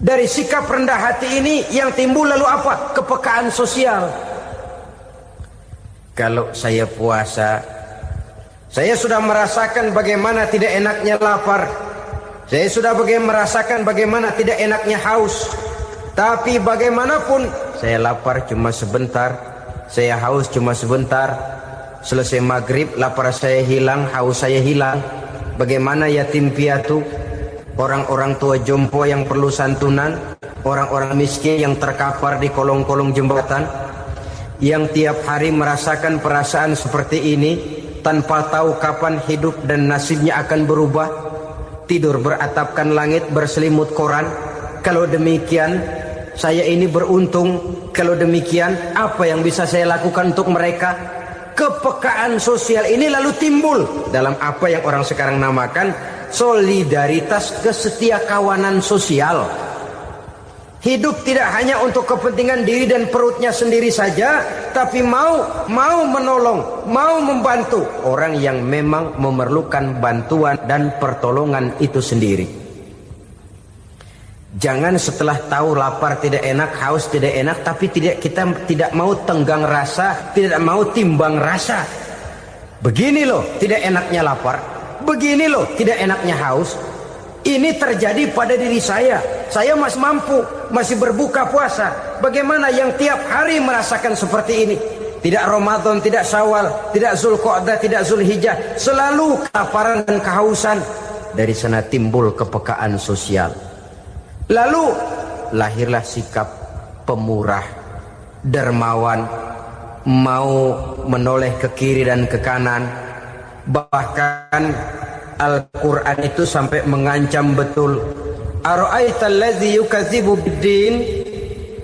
Dari sikap rendah hati ini yang timbul lalu apa? Kepekaan sosial. Kalau saya puasa, saya sudah merasakan bagaimana tidak enaknya lapar. Saya sudah merasakan bagaimana tidak enaknya haus. Tapi bagaimanapun, saya lapar cuma sebentar, saya haus cuma sebentar. Selesai maghrib, lapar saya hilang, haus saya hilang. Bagaimana yatim piatu, orang-orang tua jompo yang perlu santunan, orang-orang miskin yang terkapar di kolong-kolong jembatan, yang tiap hari merasakan perasaan seperti ini tanpa tahu kapan hidup dan nasibnya akan berubah. Tidur beratapkan langit, berselimut koran. Kalau demikian, saya ini beruntung. Kalau demikian, apa yang bisa saya lakukan untuk mereka? Kepekaan sosial ini lalu timbul dalam apa yang orang sekarang namakan solidaritas, kesetiakawanan sosial. Hidup tidak hanya untuk kepentingan diri dan perutnya sendiri saja, tapi mau menolong, mau membantu orang yang memang memerlukan bantuan dan pertolongan itu sendiri. Jangan setelah tahu lapar tidak enak, haus tidak enak, tapi kita tidak mau tenggang rasa, tidak mau timbang rasa. Begini loh tidak enaknya lapar, begini loh tidak enaknya haus. Ini terjadi pada diri saya. Saya masih mampu, masih berbuka puasa. Bagaimana yang tiap hari merasakan seperti ini? Tidak Ramadan, tidak Syawal, tidak Zulqa'dah, tidak Zulhijjah, selalu kelaparan dan kehausan. Dari sana timbul kepekaan sosial. Lalu lahirlah sikap pemurah, dermawan, mau menoleh ke kiri dan ke kanan. Bahkan Al-Quran itu sampai mengancam betul. Ara'aita allazi yukadzibu bid-din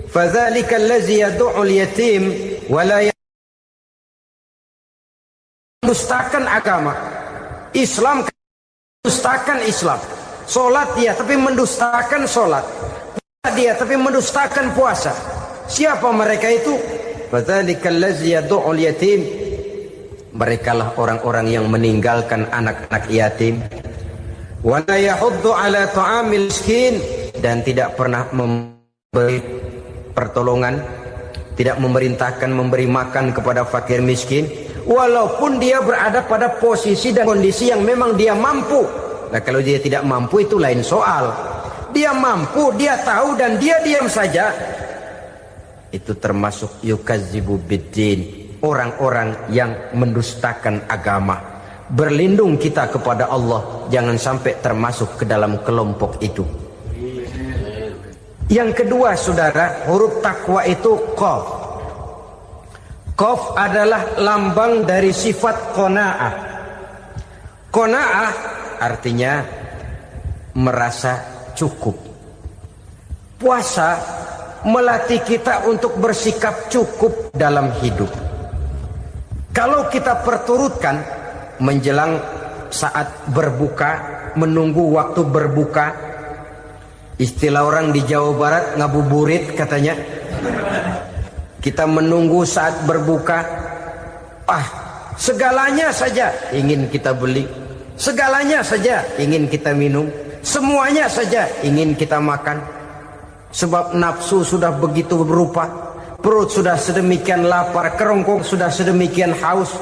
fadzalika allazi yad'u al-yatim wa la mendustakan agama. Islam mendustakan Islam. Salat dia tapi mendustakan salat. Puasa dia tapi mendustakan puasa. Siapa mereka itu? Fadzalika allazi yad'u al-yatim. Merekalah orang-orang yang meninggalkan anak-anak yatim. Wa la yahuddu ala ta'amil miskin, dan tidak pernah memberi pertolongan, tidak memerintahkan memberi makan kepada fakir miskin, walaupun dia berada pada posisi dan kondisi yang memang dia mampu. Nah, kalau dia tidak mampu itu lain soal. Dia mampu, dia tahu dan dia diam saja. Itu termasuk yukadzibu biddin. Orang-orang yang mendustakan agama. Berlindung kita kepada Allah, jangan sampai termasuk ke dalam kelompok itu. Yang kedua saudara, huruf takwa itu qaf. Qaf adalah lambang dari sifat qanaah. Qanaah artinya merasa cukup. Puasa melatih kita untuk bersikap cukup dalam hidup. Kalau kita perturutkan menjelang saat berbuka, menunggu waktu berbuka, istilah orang di Jawa Barat ngabuburit katanya. Kita menunggu saat berbuka, segalanya saja ingin kita beli, segalanya saja ingin kita minum, semuanya saja ingin kita makan. Sebab nafsu sudah begitu berupa. Perut sudah sedemikian lapar, kerongkong sudah sedemikian haus.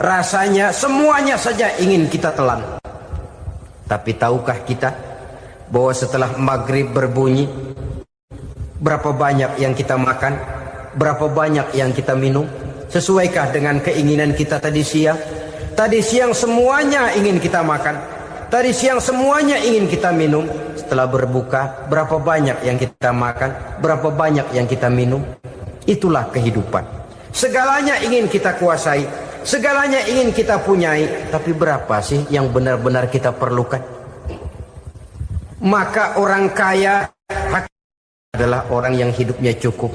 Rasanya semuanya saja ingin kita telan. Tapi tahukah kita bahwa setelah maghrib berbunyi, berapa banyak yang kita makan, berapa banyak yang kita minum? Sesuaikah dengan keinginan kita tadi siang? Tadi siang semuanya ingin kita makan, tadi siang semuanya ingin kita minum. Setelah berbuka, berapa banyak yang kita makan, berapa banyak yang kita minum? Itulah kehidupan. Segalanya ingin kita kuasai, segalanya ingin kita punyai, tapi berapa sih yang benar-benar kita perlukan? Maka orang kaya adalah orang yang hidupnya cukup.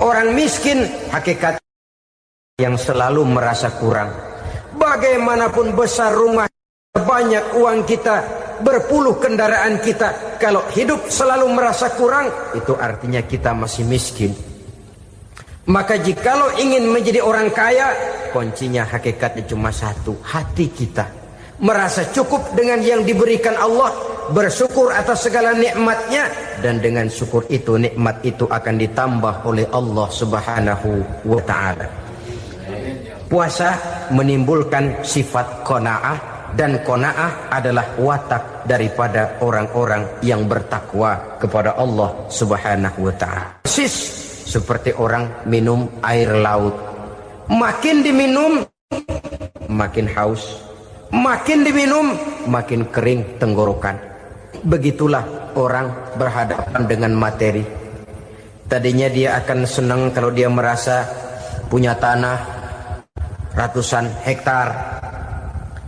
Orang miskin hakikat yang selalu merasa kurang. Bagaimanapun besar rumah, banyak uang kita, berpuluh kendaraan kita, kalau hidup selalu merasa kurang, itu artinya kita masih miskin. Maka jikalau ingin menjadi orang kaya, kuncinya hakikatnya cuma satu, hati kita merasa cukup dengan yang diberikan Allah, bersyukur atas segala nikmatnya, dan dengan syukur itu nikmat itu akan ditambah oleh Allah Subhanahu wa ta'ala. Puasa menimbulkan sifat qanaah, dan qanaah adalah watak daripada orang-orang yang bertakwa kepada Allah Subhanahu wa ta'ala. Seperti orang minum air laut, makin diminum makin haus, makin diminum makin kering tenggorokan. Begitulah orang berhadapan dengan materi. Tadinya dia akan senang kalau dia merasa punya tanah ratusan hektar.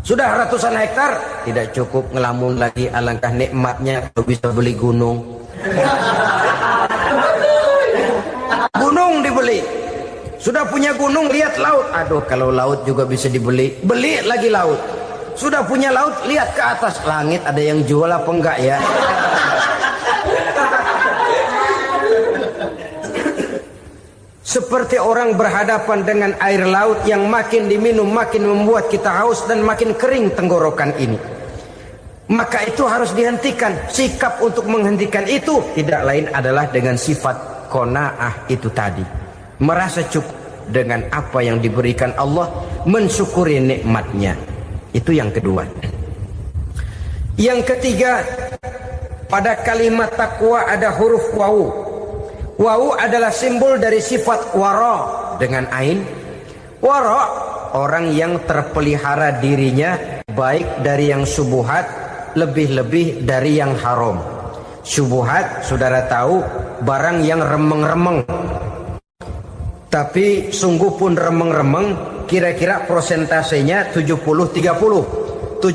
Sudah ratusan hektar tidak cukup, ngelamun lagi, alangkah nikmatnya kalau bisa beli gunung. Gunung dibeli. Sudah punya gunung, lihat laut. Aduh, kalau laut juga bisa dibeli, beli lagi laut. Sudah punya laut, lihat ke atas langit, ada yang jual apa enggak ya? Seperti orang berhadapan dengan air laut yang makin diminum makin membuat kita haus dan makin kering tenggorokan ini. Maka itu harus dihentikan. Sikap untuk menghentikan itu tidak lain adalah dengan sifat qanaah itu tadi. Merasa cukup dengan apa yang diberikan Allah, mensyukuri nikmatnya. Itu yang kedua. Yang ketiga, pada kalimat takwa ada huruf wawu. Wawu adalah simbol dari sifat wara dengan ain. Wara, orang yang terpelihara dirinya baik dari yang subuhat, lebih-lebih dari yang haram. Subuhat, saudara tahu, barang yang remeng-remeng. Tapi sungguh pun remeng-remeng, kira-kira prosentasenya 70-30. 70%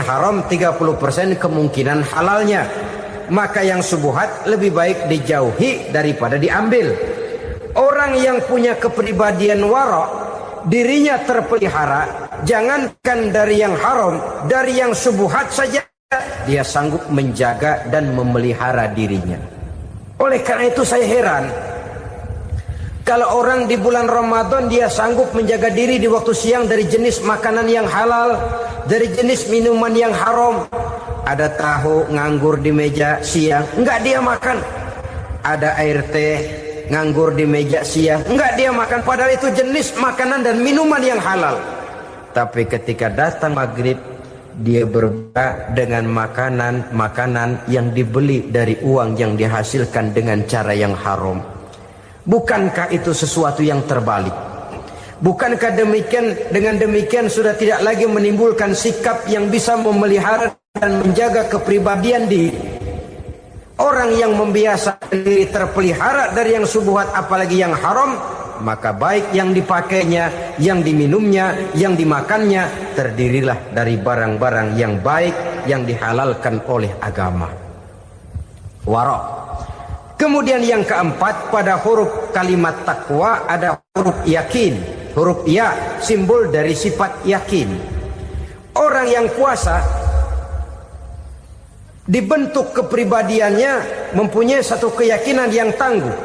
haram, 30% kemungkinan halalnya. Maka yang subuhat lebih baik dijauhi daripada diambil. Orang yang punya kepribadian wara, dirinya terpelihara, jangankan dari yang haram, dari yang subuhat saja dia sanggup menjaga dan memelihara dirinya. Oleh karena itu saya heran, kalau orang di bulan Ramadan dia sanggup menjaga diri di waktu siang dari jenis makanan yang halal, dari jenis minuman yang haram. Ada tahu nganggur di meja siang, enggak dia makan. Ada air teh nganggur di meja siang, enggak dia makan. Padahal itu jenis makanan dan minuman yang halal. Tapi ketika datang maghrib, dia berbuka dengan makanan yang dibeli dari uang yang dihasilkan dengan cara yang haram. Bukankah itu sesuatu yang terbalik? Bukankah dengan demikian sudah tidak lagi menimbulkan sikap yang bisa memelihara dan menjaga kepribadian diri? Orang yang membiasakan diri terpelihara dari yang subuhat apalagi yang haram, maka baik yang dipakainya, yang diminumnya, yang dimakannya, terdirilah dari barang-barang yang baik yang dihalalkan oleh agama. Wara. Kemudian yang keempat, pada huruf kalimat takwa ada huruf yakin. Huruf ya, simbol dari sifat yakin. Orang yang puasa dibentuk kepribadiannya mempunyai satu keyakinan yang tangguh.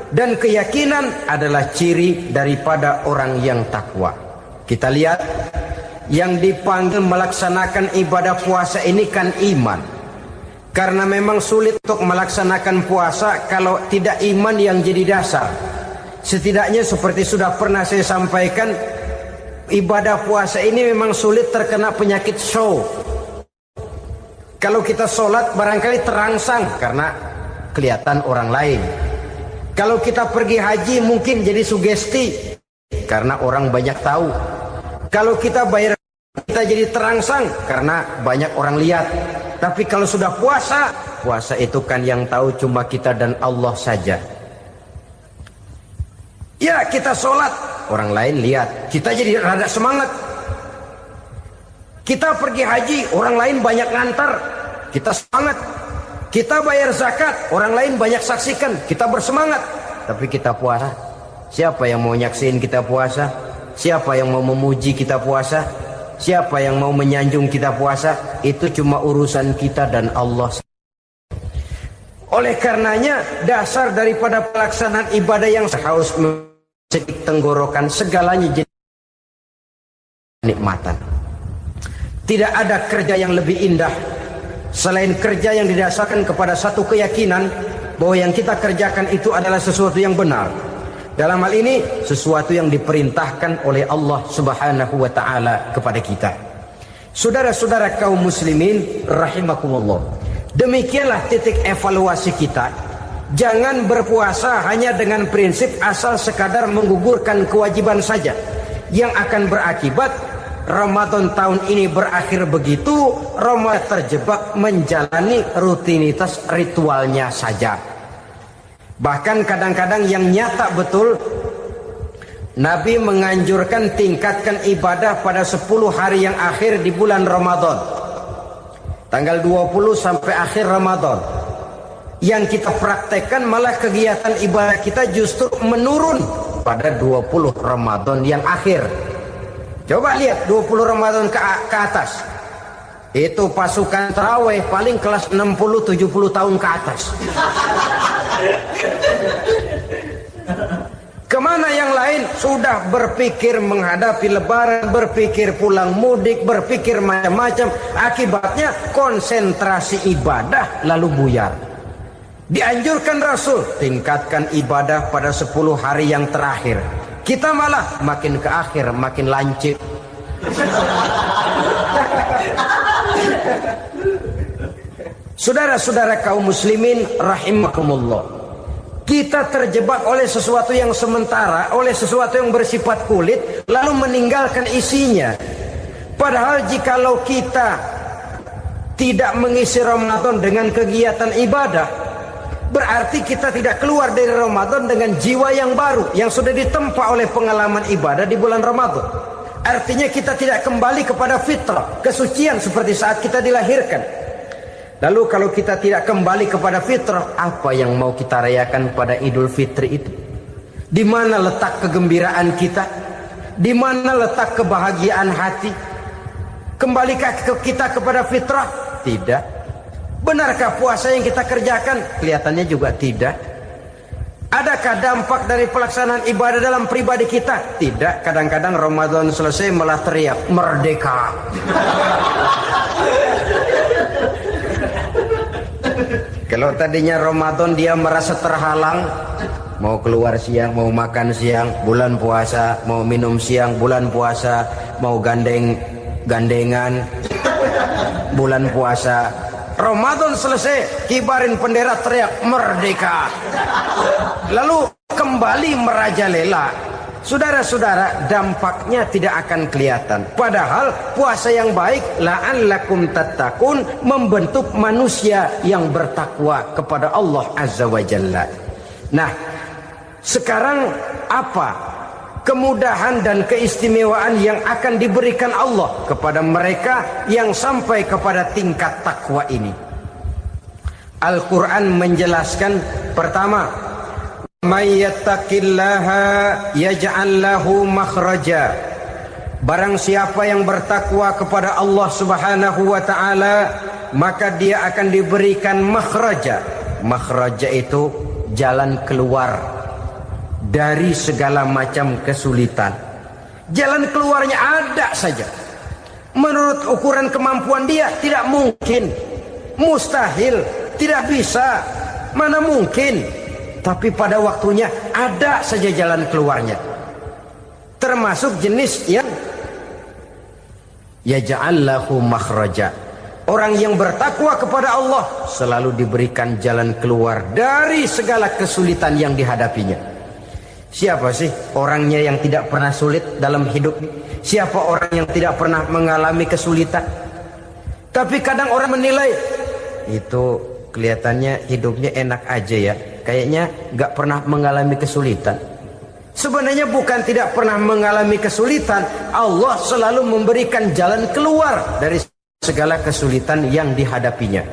Dan keyakinan adalah ciri daripada orang yang takwa. Kita lihat, yang dipanggil melaksanakan ibadah puasa ini kan iman. Karena memang sulit untuk melaksanakan puasa kalau tidak iman yang jadi dasar. Setidaknya seperti sudah pernah saya sampaikan, ibadah puasa ini memang sulit terkena penyakit show. Kalau kita sholat barangkali terangsang karena kelihatan orang lain. Kalau kita pergi haji mungkin jadi sugesti karena orang banyak tahu. Kalau kita bayar kita jadi terangsang karena banyak orang lihat. Tapi kalau sudah puasa, puasa itu kan yang tahu cuma kita dan Allah saja. Ya, kita sholat, orang lain lihat, kita jadi rada semangat. Kita pergi haji, orang lain banyak ngantar, kita semangat. Kita bayar zakat, orang lain banyak saksikan, kita bersemangat. Tapi kita puasa, siapa yang mau nyaksiin kita puasa? Siapa yang mau memuji kita puasa? Siapa yang mau menyanjung kita puasa? Itu cuma urusan kita dan Allah. Oleh karenanya, dasar daripada pelaksanaan ibadah yang haus sedikit tenggorokan, segalanya jadi nikmatan. Tidak ada kerja yang lebih indah selain kerja yang didasarkan kepada satu keyakinan bahwa yang kita kerjakan itu adalah sesuatu yang benar. Dalam hal ini sesuatu yang diperintahkan oleh Allah Subhanahu wa taala kepada kita. Saudara-saudara kaum muslimin rahimakumullah. Demikianlah titik evaluasi kita. Jangan berpuasa hanya dengan prinsip asal sekadar menggugurkan kewajiban saja, yang akan berakibat Ramadan tahun ini berakhir begitu, Ramadan terjebak menjalani rutinitas ritualnya saja. Bahkan kadang-kadang yang nyata betul, Nabi menganjurkan tingkatkan ibadah pada 10 hari yang akhir di bulan Ramadan. Tanggal 20 sampai akhir Ramadan. Yang kita praktekkan malah kegiatan ibadah kita justru menurun pada 20 Ramadan yang akhir. Coba lihat 20 Ramadan ke atas. Itu pasukan tarawih paling kelas 60-70 tahun ke atas. Kemana yang lain sudah berpikir menghadapi lebaran, berpikir pulang mudik, berpikir macam-macam. Akibatnya konsentrasi ibadah lalu buyar. Dianjurkan Rasul, tingkatkan ibadah pada 10 hari yang terakhir. Kita malah makin ke akhir makin lancip. Saudara-saudara kaum muslimin rahimakumullah. Kita terjebak oleh sesuatu yang sementara, oleh sesuatu yang bersifat kulit, lalu meninggalkan isinya. Padahal jikalau kita tidak mengisi Ramadan dengan kegiatan ibadah, berarti kita tidak keluar dari Ramadan dengan jiwa yang baru, yang sudah ditempa oleh pengalaman ibadah di bulan Ramadan. Artinya kita tidak kembali kepada fitrah, kesucian seperti saat kita dilahirkan. Lalu kalau kita tidak kembali kepada fitrah, apa yang mau kita rayakan pada Idul Fitri itu? Di mana letak kegembiraan kita? Di mana letak kebahagiaan hati? Kembalikah kita kepada fitrah? Tidak. Benarkah puasa yang kita kerjakan? Kelihatannya juga tidak. Adakah dampak dari pelaksanaan ibadah dalam pribadi kita? Tidak. Kadang-kadang Ramadan selesai malah teriak merdeka. Kalau tadinya Ramadan dia merasa terhalang, mau keluar siang, mau makan siang, bulan puasa, mau minum siang, bulan puasa, mau gandengan, bulan puasa. Ramadan selesai, kibarin bendera, teriak merdeka. Lalu kembali merajalela. Saudara-saudara, dampaknya tidak akan kelihatan. Padahal puasa yang baik, la'allakum tattaqun, membentuk manusia yang bertakwa kepada Allah Azza wa Jalla. Nah, sekarang apa kemudahan dan keistimewaan yang akan diberikan Allah kepada mereka yang sampai kepada tingkat takwa ini? Al-Quran menjelaskan, pertama, may yattaqillaha yaj'al lahu makhraja. Barang siapa yang bertakwa kepada Allah Subhanahu wa taala, maka dia akan diberikan makhraja. Makhraja itu jalan keluar dari segala macam kesulitan. Jalan keluarnya ada saja. Menurut ukuran kemampuan dia tidak mungkin, mustahil, tidak bisa, mana mungkin. Tapi pada waktunya ada saja jalan keluarnya. Termasuk jenis yang yaj'al lahu makhraja. Orang yang bertakwa kepada Allah selalu diberikan jalan keluar dari segala kesulitan yang dihadapinya. Siapa sih orangnya yang tidak pernah sulit dalam hidup? Siapa orang yang tidak pernah mengalami kesulitan? Tapi kadang orang menilai, itu kelihatannya hidupnya enak aja ya, kayaknya gak pernah mengalami kesulitan. Sebenarnya bukan tidak pernah mengalami kesulitan, Allah selalu memberikan jalan keluar dari segala kesulitan yang dihadapinya.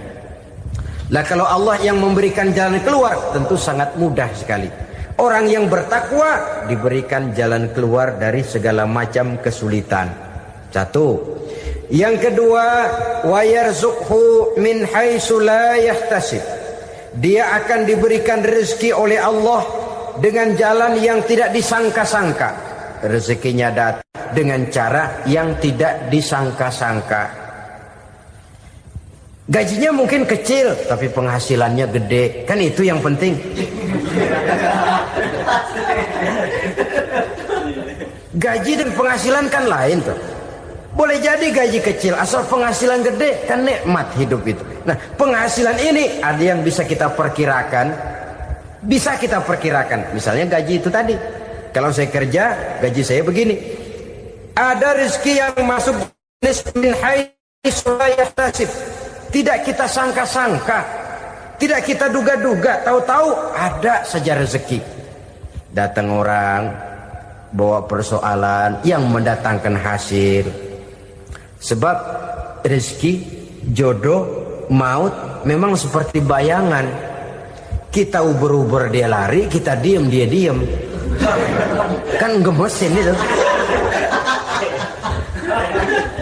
Lah kalau Allah yang memberikan jalan keluar, tentu sangat mudah sekali. Orang yang bertakwa diberikan jalan keluar dari segala macam kesulitan. Satu. Yang kedua, wa yarzuqhu min haitsu la yahtasib. Dia akan diberikan rezeki oleh Allah dengan jalan yang tidak disangka-sangka. Rezekinya datang dengan cara yang tidak disangka-sangka. Gajinya mungkin kecil, tapi penghasilannya gede. Kan itu yang penting. Gaji dan penghasilan kan lain tuh. Boleh jadi gaji kecil, asal penghasilan gede, kan nikmat hidup itu. Nah, penghasilan ini ada yang bisa kita perkirakan. Bisa kita perkirakan. Misalnya gaji itu tadi. Kalau saya kerja, gaji saya begini. Ada rezeki yang masuk min haitsu la yahtasib. Tidak kita sangka-sangka. Tidak kita duga-duga. Tahu-tahu ada saja rezeki. Datang orang, bawa persoalan yang mendatangkan hasil. Sebab rezeki, jodoh, maut memang seperti bayangan. Kita uber-uber dia lari, kita diem dia diem. Kan gemesin itu.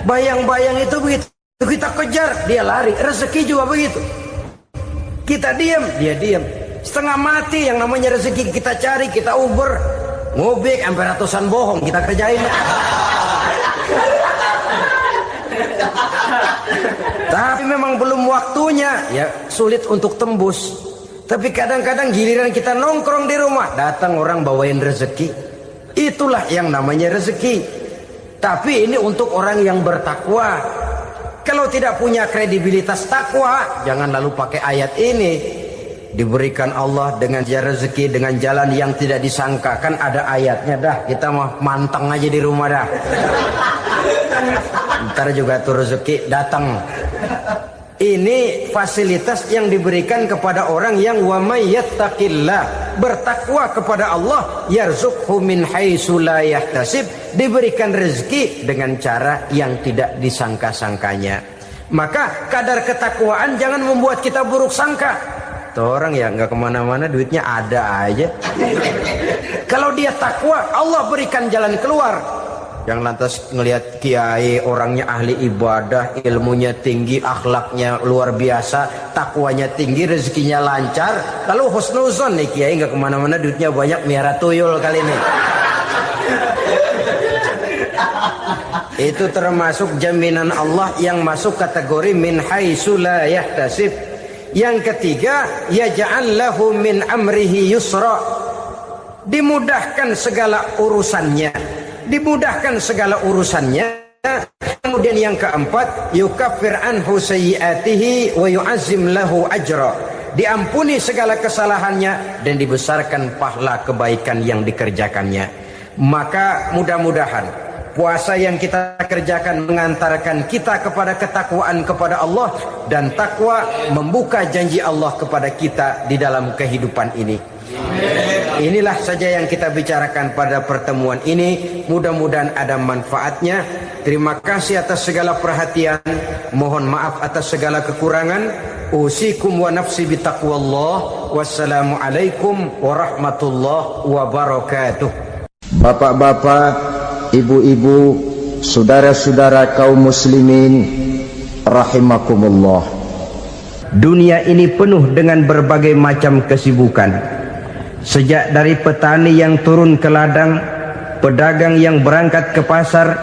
Bayang-bayang itu begitu. Kita kejar, dia lari. Rezeki juga begitu. Kita diem, dia diem. Setengah mati yang namanya rezeki kita cari, kita uber. ngobek sampai ratusan bohong kita kerjain. Tapi memang belum waktunya, ya sulit untuk tembus. Tapi kadang-kadang giliran kita nongkrong di rumah, datang orang bawain rezeki. Itulah yang namanya rezeki. Tapi ini untuk orang yang bertakwa. Kalau tidak punya kredibilitas takwa, jangan lalu pakai ayat ini. Diberikan Allah dengan rezeki dengan jalan yang tidak disangka. Kan ada ayatnya dah, kita mah manteng aja di rumah dah. Ntar juga tuh rezeki datang. Ini fasilitas yang diberikan kepada orang yang wa may yattaqillah, bertakwa kepada Allah, yarzuqhu min haitsu la yahtasib, diberikan rezeki dengan cara yang tidak disangka-sangkanya. Maka kadar ketakwaan jangan membuat kita buruk sangka. Tuh orang ya nggak kemana-mana, duitnya ada aja. Kalau dia takwa, Allah berikan jalan keluar. Yang lantas ngelihat kiai orangnya ahli ibadah, ilmunya tinggi, akhlaknya luar biasa, takwanya tinggi, rezekinya lancar, lalu husnuzon nih kiai nggak kemana-mana, duitnya banyak, miara tuyul kali ini. Itu termasuk jaminan Allah yang masuk kategori min haitsu la yahtasib. Yang ketiga, yaj'al lahu min amrihi yusra, dimudahkan segala urusannya. Dimudahkan segala urusannya. Kemudian yang keempat, yukaffir anhu sayyiatihi wa yu'azzim lahu ajra, diampuni segala kesalahannya dan dibesarkan pahala kebaikan yang dikerjakannya. Maka mudah-mudahan puasa yang kita kerjakan mengantarkan kita kepada ketakwaan kepada Allah, dan takwa membuka janji Allah kepada kita di dalam kehidupan ini. Inilah saja yang kita bicarakan pada pertemuan ini. Mudah-mudahan ada manfaatnya. Terima kasih atas segala perhatian. Mohon maaf atas segala kekurangan. Usikum wa nafsi bitaqwallah. Wassalamualaikum warahmatullahi wabarakatuh. Bapak-bapak, ibu-ibu, saudara-saudara kaum muslimin rahimakumullah. Dunia ini penuh dengan berbagai macam kesibukan. Sejak dari petani yang turun ke ladang, pedagang yang berangkat ke pasar,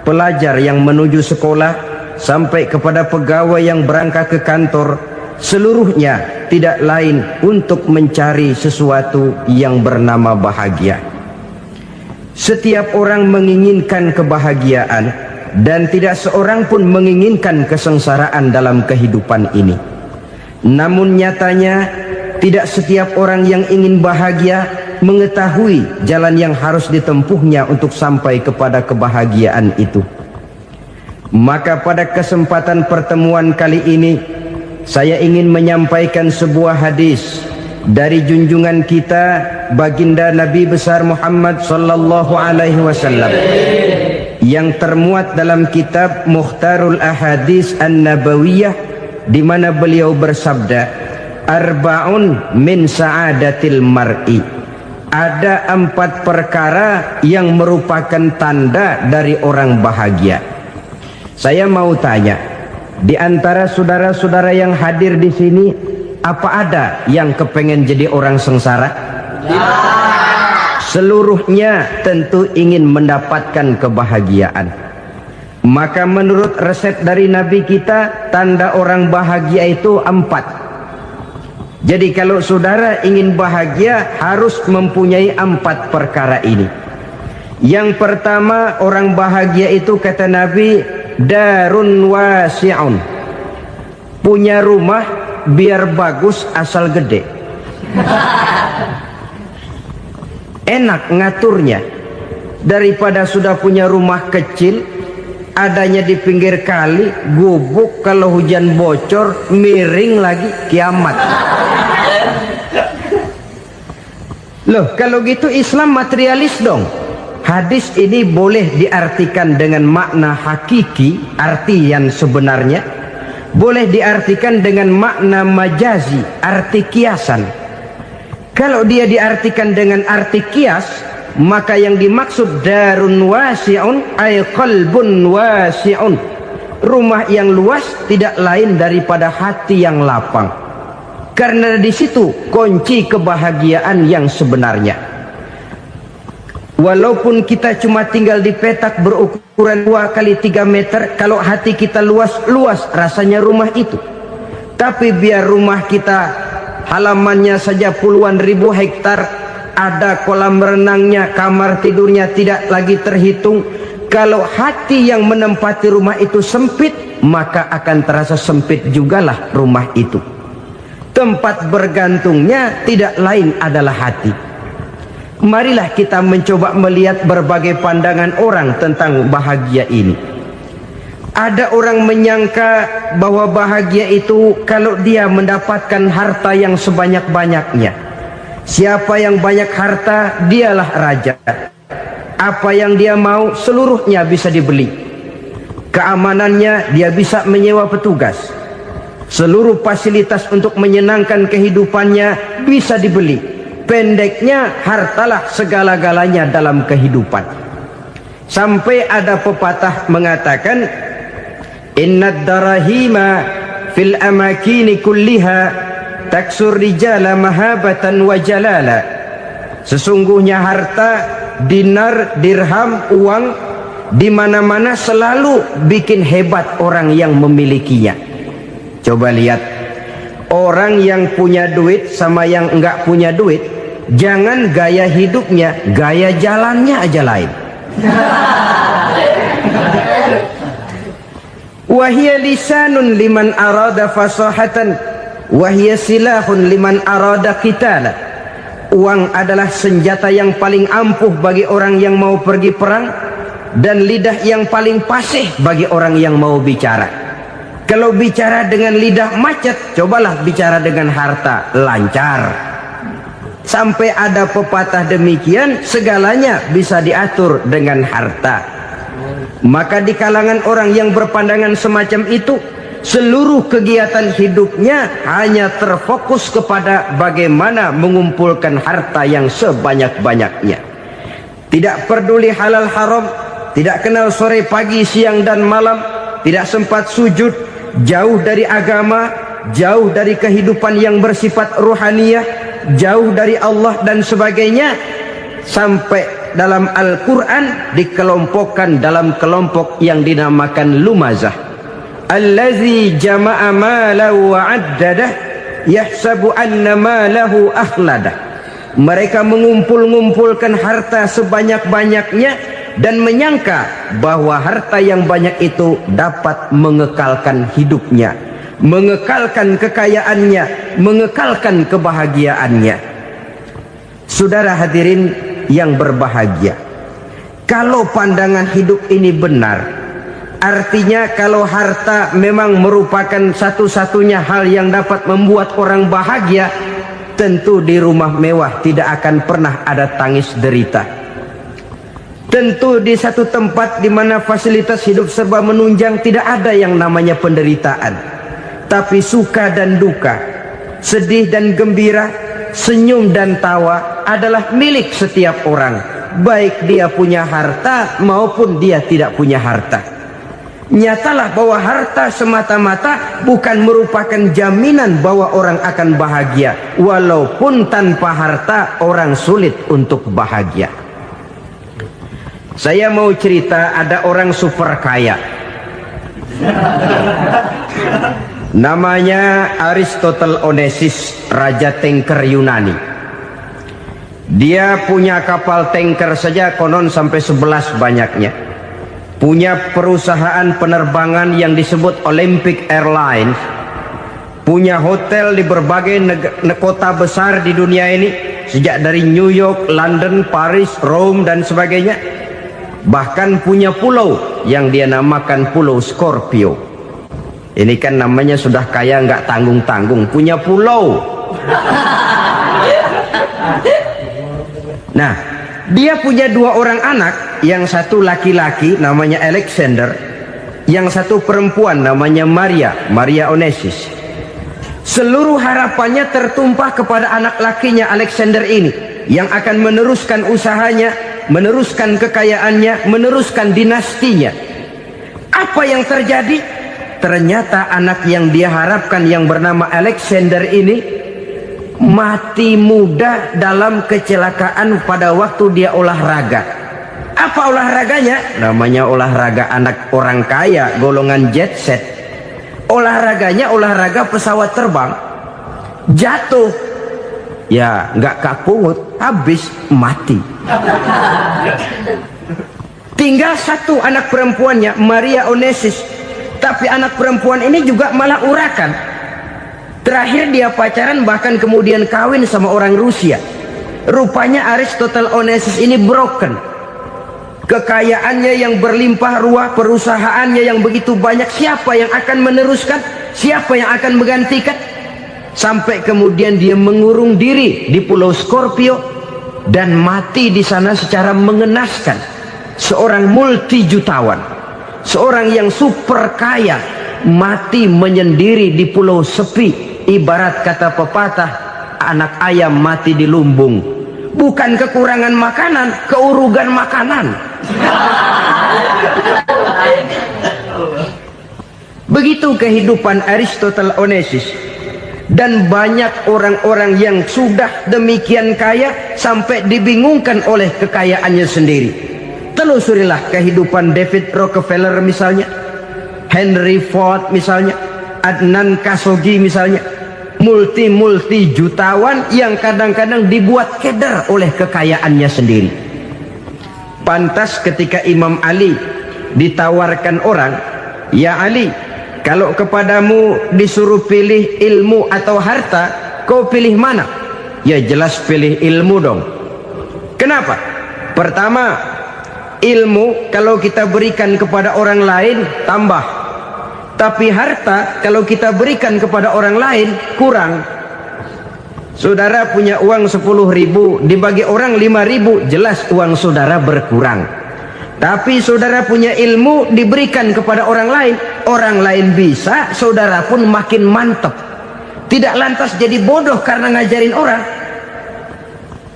pelajar yang menuju sekolah, sampai kepada pegawai yang berangkat ke kantor, seluruhnya tidak lain untuk mencari sesuatu yang bernama bahagia. Setiap orang menginginkan kebahagiaan, dan tidak seorang pun menginginkan kesengsaraan dalam kehidupan ini. Namun nyatanya tidak setiap orang yang ingin bahagia mengetahui jalan yang harus ditempuhnya untuk sampai kepada kebahagiaan itu. Maka pada kesempatan pertemuan kali ini, saya ingin menyampaikan sebuah hadis dari junjungan kita baginda Nabi besar Muhammad sallallahu alaihi wasallam yang termuat dalam kitab Mukhtarul Ahadits An-Nabawiyah, di mana beliau bersabda, arba'un min sa'adatil mar'i, ada 4 perkara yang merupakan tanda dari orang bahagia. Saya mau tanya, di antara saudara-saudara yang hadir di sini, apa ada yang kepengen jadi orang sengsara? Ya. Seluruhnya tentu ingin mendapatkan kebahagiaan. Maka menurut resep dari Nabi kita, tanda orang bahagia itu 4. Jadi kalau saudara ingin bahagia, harus mempunyai 4 perkara ini. Yang pertama, orang bahagia itu kata Nabi, darun wasi'un, punya rumah biar bagus asal gede. Enak ngaturnya, daripada sudah punya rumah kecil, adanya di pinggir kali, gubuk, kalau hujan bocor, miring lagi, kiamat. Loh, kalau gitu Islam materialis dong. Hadis ini boleh diartikan dengan makna hakiki, arti yang sebenarnya. Boleh diartikan dengan makna majazi, arti kiasan. Kalau dia diartikan dengan arti kias, maka yang dimaksud darun wasi'un ay qalbun wasi'un, rumah yang luas tidak lain daripada hati yang lapang. Karena di situ kunci kebahagiaan yang sebenarnya. Walaupun kita cuma tinggal di petak berukuran 2 kali 3 meter, kalau hati kita luas rasanya rumah itu. Tapi biar rumah kita halamannya saja puluhan ribu hektar, ada kolam renangnya, kamar tidurnya tidak lagi terhitung. Kalau hati yang menempati rumah itu sempit, maka akan terasa sempit jugalah rumah itu. Tempat bergantungnya tidak lain adalah hati. Marilah kita mencoba melihat berbagai pandangan orang tentang bahagia ini. Ada orang menyangka bahwa bahagia itu kalau dia mendapatkan harta yang sebanyak-banyaknya. Siapa yang banyak harta, dialah raja. Apa yang dia mau, seluruhnya bisa dibeli. Keamanannya, dia bisa menyewa petugas. Seluruh fasilitas untuk menyenangkan kehidupannya bisa dibeli. Pendeknya, hartalah segala-galanya dalam kehidupan. Sampai ada pepatah mengatakan, innad darahima fil amakini kulliha taksur rijala mahabatan wa jalala. Sesungguhnya harta, dinar, dirham, uang di mana-mana selalu bikin hebat orang yang memilikinya. Coba lihat, orang yang punya duit sama yang enggak punya duit, jangan gaya hidupnya, gaya jalannya aja lain. Wahia lisanun liman arada fasahatan, wahia silahun liman arada qitala. Uang adalah senjata yang paling ampuh bagi orang yang mau pergi perang, dan lidah yang paling fasih bagi orang yang mau bicara. Kalau bicara dengan lidah macet, cobalah bicara dengan harta, lancar. Sampai ada pepatah demikian, segalanya bisa diatur dengan harta. Maka di kalangan orang yang berpandangan semacam itu, seluruh kegiatan hidupnya hanya terfokus kepada bagaimana mengumpulkan harta yang sebanyak-banyaknya. Tidak peduli halal haram, tidak kenal sore pagi siang dan malam, tidak sempat sujud, jauh dari agama, jauh dari kehidupan yang bersifat ruhaniyah, jauh dari Allah dan sebagainya. Sampai dalam Al-Quran dikelompokkan dalam kelompok yang dinamakan lumazah. Allazi jama'a malahu wa'addadah yahsabu anna malahu akhladah. Mereka mengumpulkan harta sebanyak-banyaknya dan menyangka bahwa harta yang banyak itu dapat mengekalkan hidupnya, mengekalkan kekayaannya, mengekalkan kebahagiaannya. Saudara hadirin yang berbahagia, kalau pandangan hidup ini benar, artinya kalau harta memang merupakan satu-satunya hal yang dapat membuat orang bahagia, tentu di rumah mewah tidak akan pernah ada tangis derita. Tentu di satu tempat di mana fasilitas hidup serba menunjang tidak ada yang namanya penderitaan. Tapi suka dan duka, sedih dan gembira, senyum dan tawa adalah milik setiap orang, baik dia punya harta maupun dia tidak punya harta. Nyatalah bahwa harta semata-mata bukan merupakan jaminan bahwa orang akan bahagia. Walaupun tanpa harta orang sulit untuk bahagia. Saya mau cerita, ada orang super kaya, namanya Aristotle Onesimus, raja tanker Yunani. Dia punya kapal tanker saja konon sampai 11 banyaknya. Punya perusahaan penerbangan yang disebut Olympic Airlines. Punya hotel di berbagai kota besar di dunia ini, sejak dari New York, London, Paris, Rome dan sebagainya. Bahkan punya pulau yang dia namakan Pulau Scorpio. Ini kan namanya sudah kaya nggak tanggung-tanggung, punya pulau. Nah, dia punya 2 orang anak, yang satu laki-laki namanya Alexander, yang satu perempuan namanya Maria Onesimus. Seluruh harapannya tertumpah kepada anak lakinya Alexander ini, yang akan meneruskan usahanya, meneruskan kekayaannya, meneruskan dinastinya. Apa yang terjadi? Ternyata anak yang dia harapkan yang bernama Alexander ini mati muda dalam kecelakaan pada waktu dia olahraga. Apa olahraganya? Namanya olahraga anak orang kaya, golongan jet set. Olahraganya olahraga pesawat terbang. Jatuh, ya nggak kapungut, habis mati. Tinggal satu anak perempuannya, Maria Onassis. Tapi anak perempuan ini juga malah urakan. Terakhir dia pacaran, bahkan kemudian kawin sama orang Rusia. Rupanya Aristotle Onassis ini broken. Kekayaannya yang berlimpah ruah, perusahaannya yang begitu banyak, siapa yang akan meneruskan? Siapa yang akan menggantikan? Sampai kemudian dia mengurung diri di Pulau Scorpio dan mati di sana secara mengenaskan. Seorang multijutawan, seorang yang super kaya, mati menyendiri di pulau sepi. Ibarat kata pepatah, anak ayam mati di lumbung. Bukan kekurangan makanan, keurugan makanan. Begitu kehidupan Aristotle Onassis. Dan banyak orang-orang yang sudah demikian kaya sampai dibingungkan oleh kekayaannya sendiri. Telusurilah kehidupan David Rockefeller misalnya, Henry Ford misalnya, Adnan Khashoggi misalnya. Multi jutawan yang kadang-kadang dibuat keder oleh kekayaannya sendiri. Pantas ketika Imam Ali ditawarkan orang, "Ya Ali, kalau kepadamu disuruh pilih ilmu atau harta, kau pilih mana?" Ya jelas pilih ilmu dong. Kenapa? Pertama, ilmu kalau kita berikan kepada orang lain tambah. Tapi harta kalau kita berikan kepada orang lain kurang. Saudara punya uang 10.000, dibagi orang 5.000, jelas uang saudara berkurang. Tapi saudara punya ilmu diberikan kepada orang lain bisa, saudara pun makin mantep. Tidak lantas jadi bodoh karena ngajarin orang.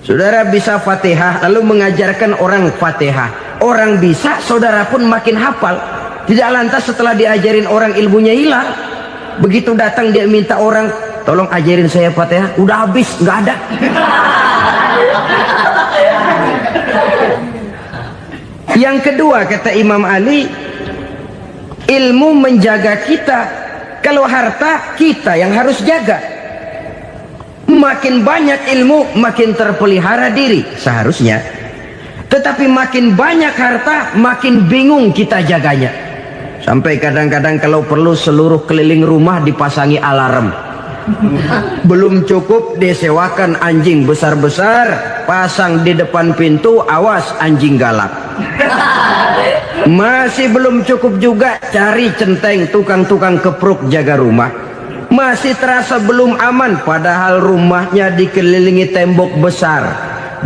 Saudara bisa Fatihah lalu mengajarkan orang Fatihah. Orang bisa, saudara pun makin hafal. Tidak lantas setelah diajarin orang ilmunya hilang. Begitu datang dia minta orang, "Tolong ajarin saya Fatihah." Udah habis, nggak ada. Yang kedua kata Imam Ali, ilmu menjaga kita. Kalau harta kita yang harus jaga. Makin banyak ilmu makin terpelihara diri seharusnya. Tetapi makin banyak harta makin bingung kita jaganya. Sampai kadang-kadang kalau perlu seluruh keliling rumah dipasangi alarm. Belum cukup disewakan anjing besar-besar, pasang di depan pintu, awas anjing galak. Masih belum cukup juga, cari centeng tukang-tukang kepruk jaga rumah. Masih terasa belum aman, padahal rumahnya dikelilingi tembok besar.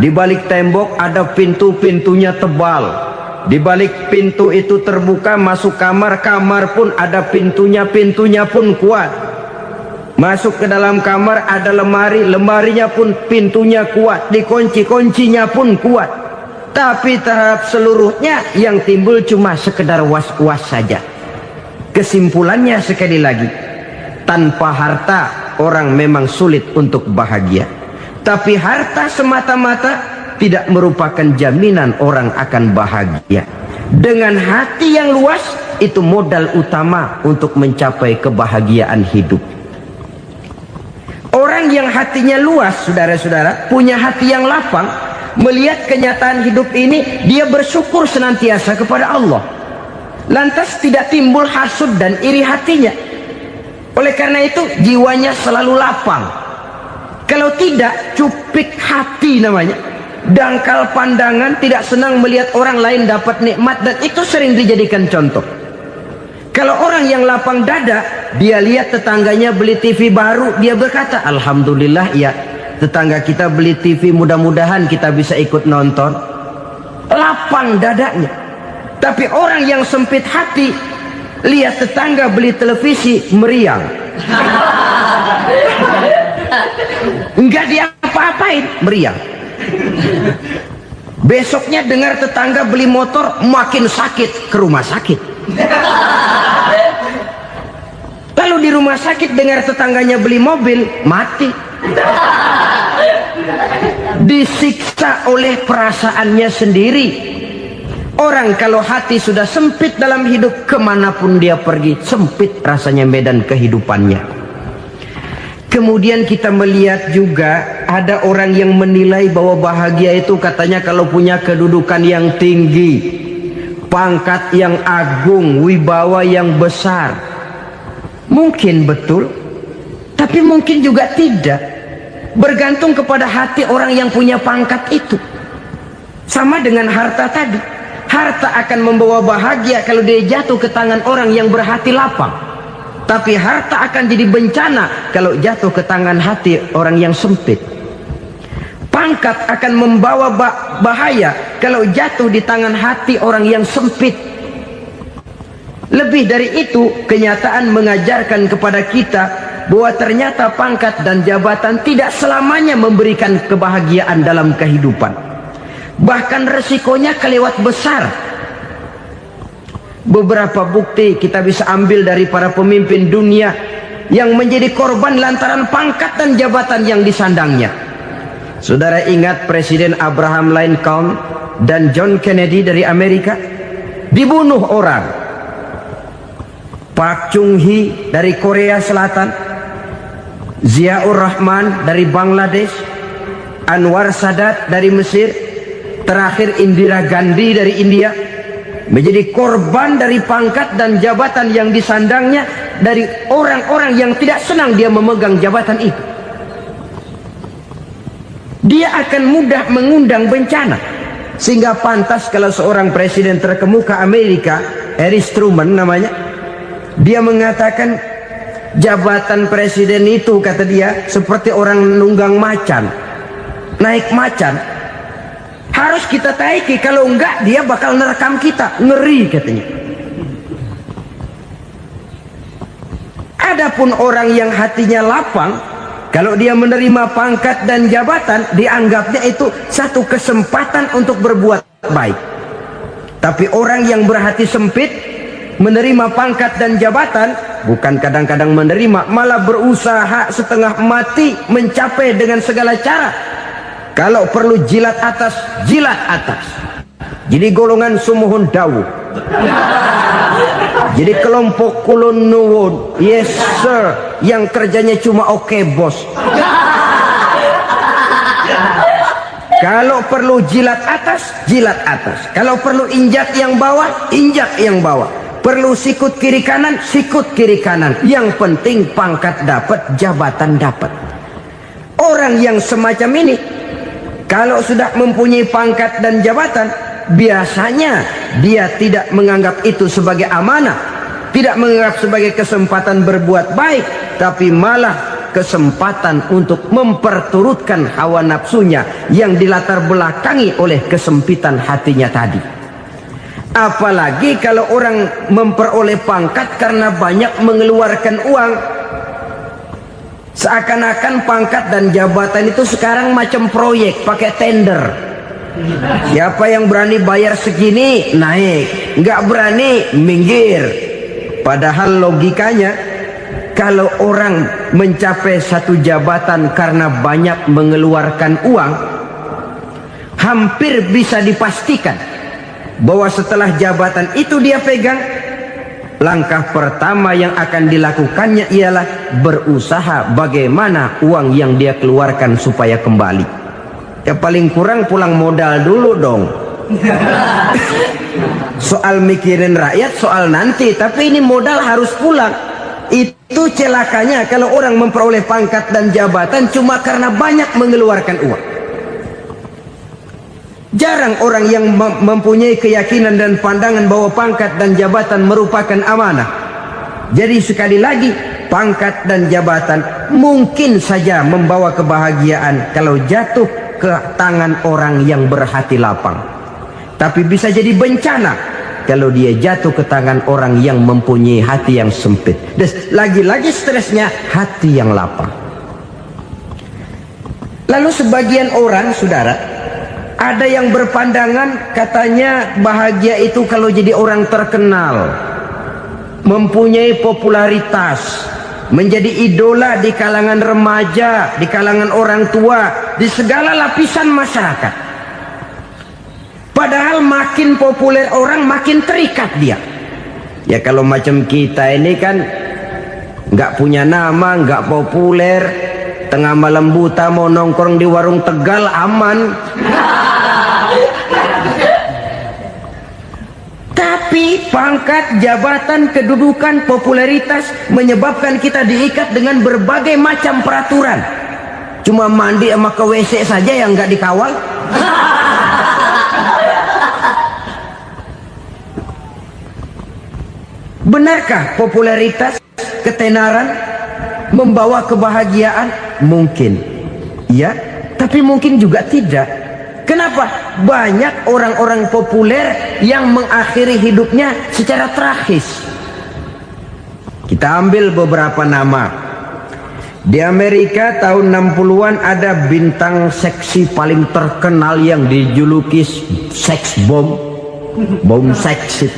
Di balik tembok ada pintu-pintunya tebal. Di balik pintu itu terbuka masuk kamar, kamar pun ada pintunya, pintunya pun kuat. Masuk ke dalam kamar ada lemari, lemarinya pun pintunya kuat, dikunci, kuncinya pun kuat. Tapi terhadap seluruhnya yang timbul cuma sekedar was-was saja. Kesimpulannya sekali lagi, tanpa harta orang memang sulit untuk bahagia. Tapi harta semata-mata tidak merupakan jaminan orang akan bahagia. Dengan hati yang luas, itu modal utama untuk mencapai kebahagiaan hidup. Orang yang hatinya luas, saudara-saudara, punya hati yang lapang, melihat kenyataan hidup ini, dia bersyukur senantiasa kepada Allah. Lantas tidak timbul hasud dan iri hatinya. Oleh karena itu, jiwanya selalu lapang. Kalau tidak, cupik hati namanya. Dangkal pandangan, tidak senang melihat orang lain dapat nikmat, dan itu sering dijadikan contoh. Kalau orang yang lapang dada, dia lihat tetangganya beli TV baru, dia berkata, "Alhamdulillah ya, tetangga kita beli TV, mudah-mudahan kita bisa ikut nonton." Lapang dadanya. Tapi orang yang sempit hati, lihat tetangga beli televisi, meriang. Enggak dia apa-apain, meriang. Besoknya dengar tetangga beli motor, makin sakit, ke rumah sakit. Lalu di rumah sakit dengar tetangganya beli mobil, mati. Disiksa oleh perasaannya sendiri. Orang kalau hati sudah sempit dalam hidup, kemanapun dia pergi, sempit rasanya medan kehidupannya. Kemudian kita melihat juga ada orang yang menilai bahwa bahagia itu katanya kalau punya kedudukan yang tinggi, pangkat yang agung, wibawa yang besar. Mungkin betul, tapi mungkin juga tidak. Bergantung kepada hati orang yang punya pangkat itu. Sama dengan harta tadi. Harta akan membawa bahagia kalau dia jatuh ke tangan orang yang berhati lapang. Tapi harta akan jadi bencana kalau jatuh ke tangan hati orang yang sempit. Pangkat akan membawa bahaya kalau jatuh di tangan hati orang yang sempit. Lebih dari itu, kenyataan mengajarkan kepada kita bahwa ternyata pangkat dan jabatan tidak selamanya memberikan kebahagiaan dalam kehidupan. Bahkan resikonya kelewat besar. Beberapa bukti kita bisa ambil dari para pemimpin dunia yang menjadi korban lantaran pangkat dan jabatan yang disandangnya. Saudara ingat Presiden Abraham Lincoln dan John Kennedy dari Amerika? Dibunuh orang. Park Chung-hee dari Korea Selatan, Ziaur Rahman dari Bangladesh, Anwar Sadat dari Mesir, terakhir Indira Gandhi dari India, menjadi korban dari pangkat dan jabatan yang disandangnya dari orang-orang yang tidak senang dia memegang jabatan itu. Dia akan mudah mengundang bencana. Sehingga pantas kalau seorang presiden terkemuka Amerika, Harry Truman namanya, dia mengatakan jabatan presiden itu, kata dia, seperti orang nunggang macan, naik macan. Harus kita taiki, kalau enggak dia bakal nerekam kita, ngeri katanya. Adapun orang yang hatinya lapang, kalau dia menerima pangkat dan jabatan, dianggapnya itu satu kesempatan untuk berbuat baik. Tapi orang yang berhati sempit, menerima pangkat dan jabatan, bukan kadang-kadang menerima, malah berusaha setengah mati mencapai dengan segala cara. Kalau perlu jilat atas, jilat atas. Jadi golongan sumuhun dawu. Jadi kelompok kulon nuwun, yes sir, yang kerjanya cuma oke bos. Kalau perlu jilat atas, jilat atas. Kalau perlu injak yang bawah, injak yang bawah. Perlu sikut kiri kanan, sikut kiri kanan. Yang penting pangkat dapat, jabatan dapat. Orang yang semacam ini, kalau sudah mempunyai pangkat dan jabatan, biasanya dia tidak menganggap itu sebagai amanah, tidak menganggap sebagai kesempatan berbuat baik, tapi malah kesempatan untuk memperturutkan hawa nafsunya yang dilatar belakangi oleh kesempitan hatinya tadi. Apalagi kalau orang memperoleh pangkat karena banyak mengeluarkan uang. Seakan-akan pangkat dan jabatan itu sekarang macam proyek, pakai tender. Siapa yang berani bayar segini, naik. Nggak berani, minggir. Padahal logikanya, kalau orang mencapai satu jabatan karena banyak mengeluarkan uang, hampir bisa dipastikan bahwa setelah jabatan itu dia pegang, langkah pertama yang akan dilakukannya ialah berusaha bagaimana uang yang dia keluarkan supaya kembali. Ya paling kurang pulang modal dulu dong. Soal mikirin rakyat soal nanti, tapi ini modal harus pulang. Itu celakanya kalau orang memperoleh pangkat dan jabatan cuma karena banyak mengeluarkan uang. Jarang orang yang mempunyai keyakinan dan pandangan bahwa pangkat dan jabatan merupakan amanah. Jadi sekali lagi, pangkat dan jabatan mungkin saja membawa kebahagiaan kalau jatuh ke tangan orang yang berhati lapang. Tapi bisa jadi bencana kalau dia jatuh ke tangan orang yang mempunyai hati yang sempit. Dan lagi-lagi stresnya hati yang lapang. Lalu sebagian orang, saudara, ada yang berpandangan katanya bahagia itu kalau jadi orang terkenal, mempunyai popularitas, menjadi idola di kalangan remaja, di kalangan orang tua, di segala lapisan masyarakat. Padahal makin populer orang, makin terikat dia. Ya kalau macam kita ini kan nggak punya nama, nggak populer, tengah malam buta mau nongkrong di warung Tegal aman. Tapi pangkat, jabatan, kedudukan, popularitas menyebabkan kita diikat dengan berbagai macam peraturan. Cuma mandi sama ke WC saja yang nggak dikawal. Benarkah popularitas, ketenaran membawa kebahagiaan? Mungkin ya, tapi mungkin juga tidak. Kenapa? Banyak orang-orang populer yang mengakhiri hidupnya secara tragis. Kita ambil beberapa nama. Di Amerika tahun 60-an ada bintang seksi paling terkenal yang dijuluki seks bom, bom seks.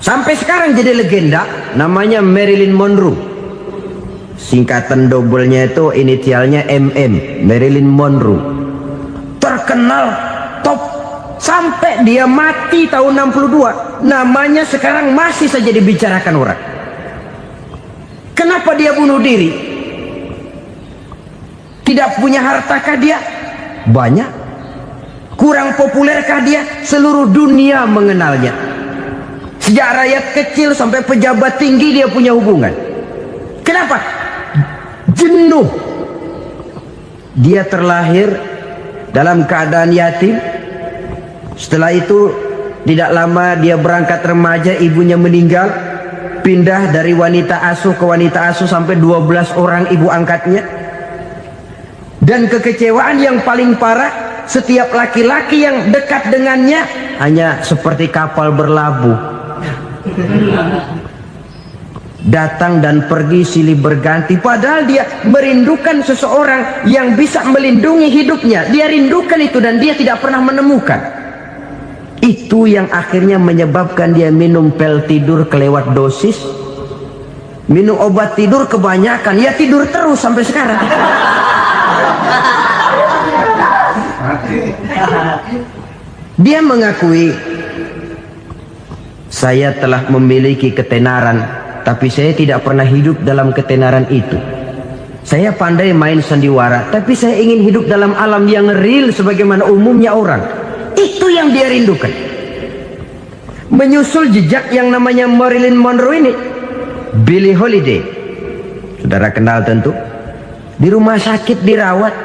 Sampai sekarang jadi legenda, namanya Marilyn Monroe. Singkatan doublenya itu inisialnya MM, Marilyn Monroe. Terkenal, top, sampai dia mati tahun 62. Namanya sekarang masih saja dibicarakan orang. Kenapa dia bunuh diri? Tidak punya hartakah dia? Banyak. Kurang populerkah dia? Seluruh dunia mengenalnya. Sejak rakyat kecil sampai pejabat tinggi dia punya hubungan. Kenapa? Jenuh. Dia terlahir dalam keadaan yatim. Setelah itu tidak lama dia berangkat remaja, ibunya meninggal. Pindah dari wanita asuh ke wanita asuh sampai 12 orang ibu angkatnya. Dan kekecewaan yang paling parah, setiap laki-laki yang dekat dengannya hanya seperti kapal berlabuh. Datang dan pergi silih berganti, padahal dia merindukan seseorang yang bisa melindungi hidupnya. Dia rindukan itu dan dia tidak pernah menemukan. Itu yang akhirnya menyebabkan dia minum pil tidur kelewat dosis, minum obat tidur kebanyakan, ya tidur terus sampai sekarang. Dia mengakui, saya telah memiliki ketenaran, tapi saya tidak pernah hidup dalam ketenaran itu. Saya pandai main sandiwara, tapi saya ingin hidup dalam alam yang real sebagaimana umumnya orang. Itu yang dia rindukan. Menyusul jejak yang namanya Marilyn Monroe ini, Billie Holiday, saudara kenal tentu, di rumah sakit dirawat.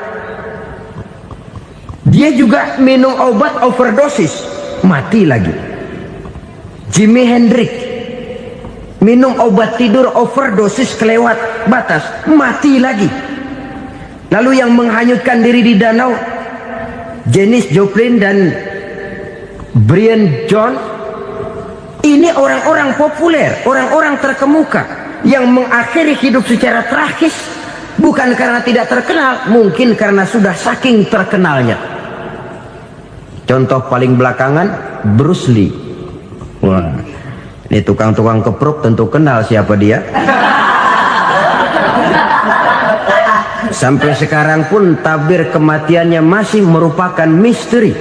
Dia juga minum obat overdosis, mati lagi. Jimi Hendrix minum obat tidur overdosis kelewat batas, mati lagi. Lalu yang menghanyutkan diri di danau, Janis Joplin dan Brian Jones. Ini orang-orang populer, orang-orang terkemuka yang mengakhiri hidup secara tragis, bukan karena tidak terkenal, mungkin karena sudah saking terkenalnya. Contoh paling belakangan, Bruce Lee. Wah, ini tukang-tukang keprok tentu kenal siapa dia. Sampai sekarang pun tabir kematiannya masih merupakan misteri.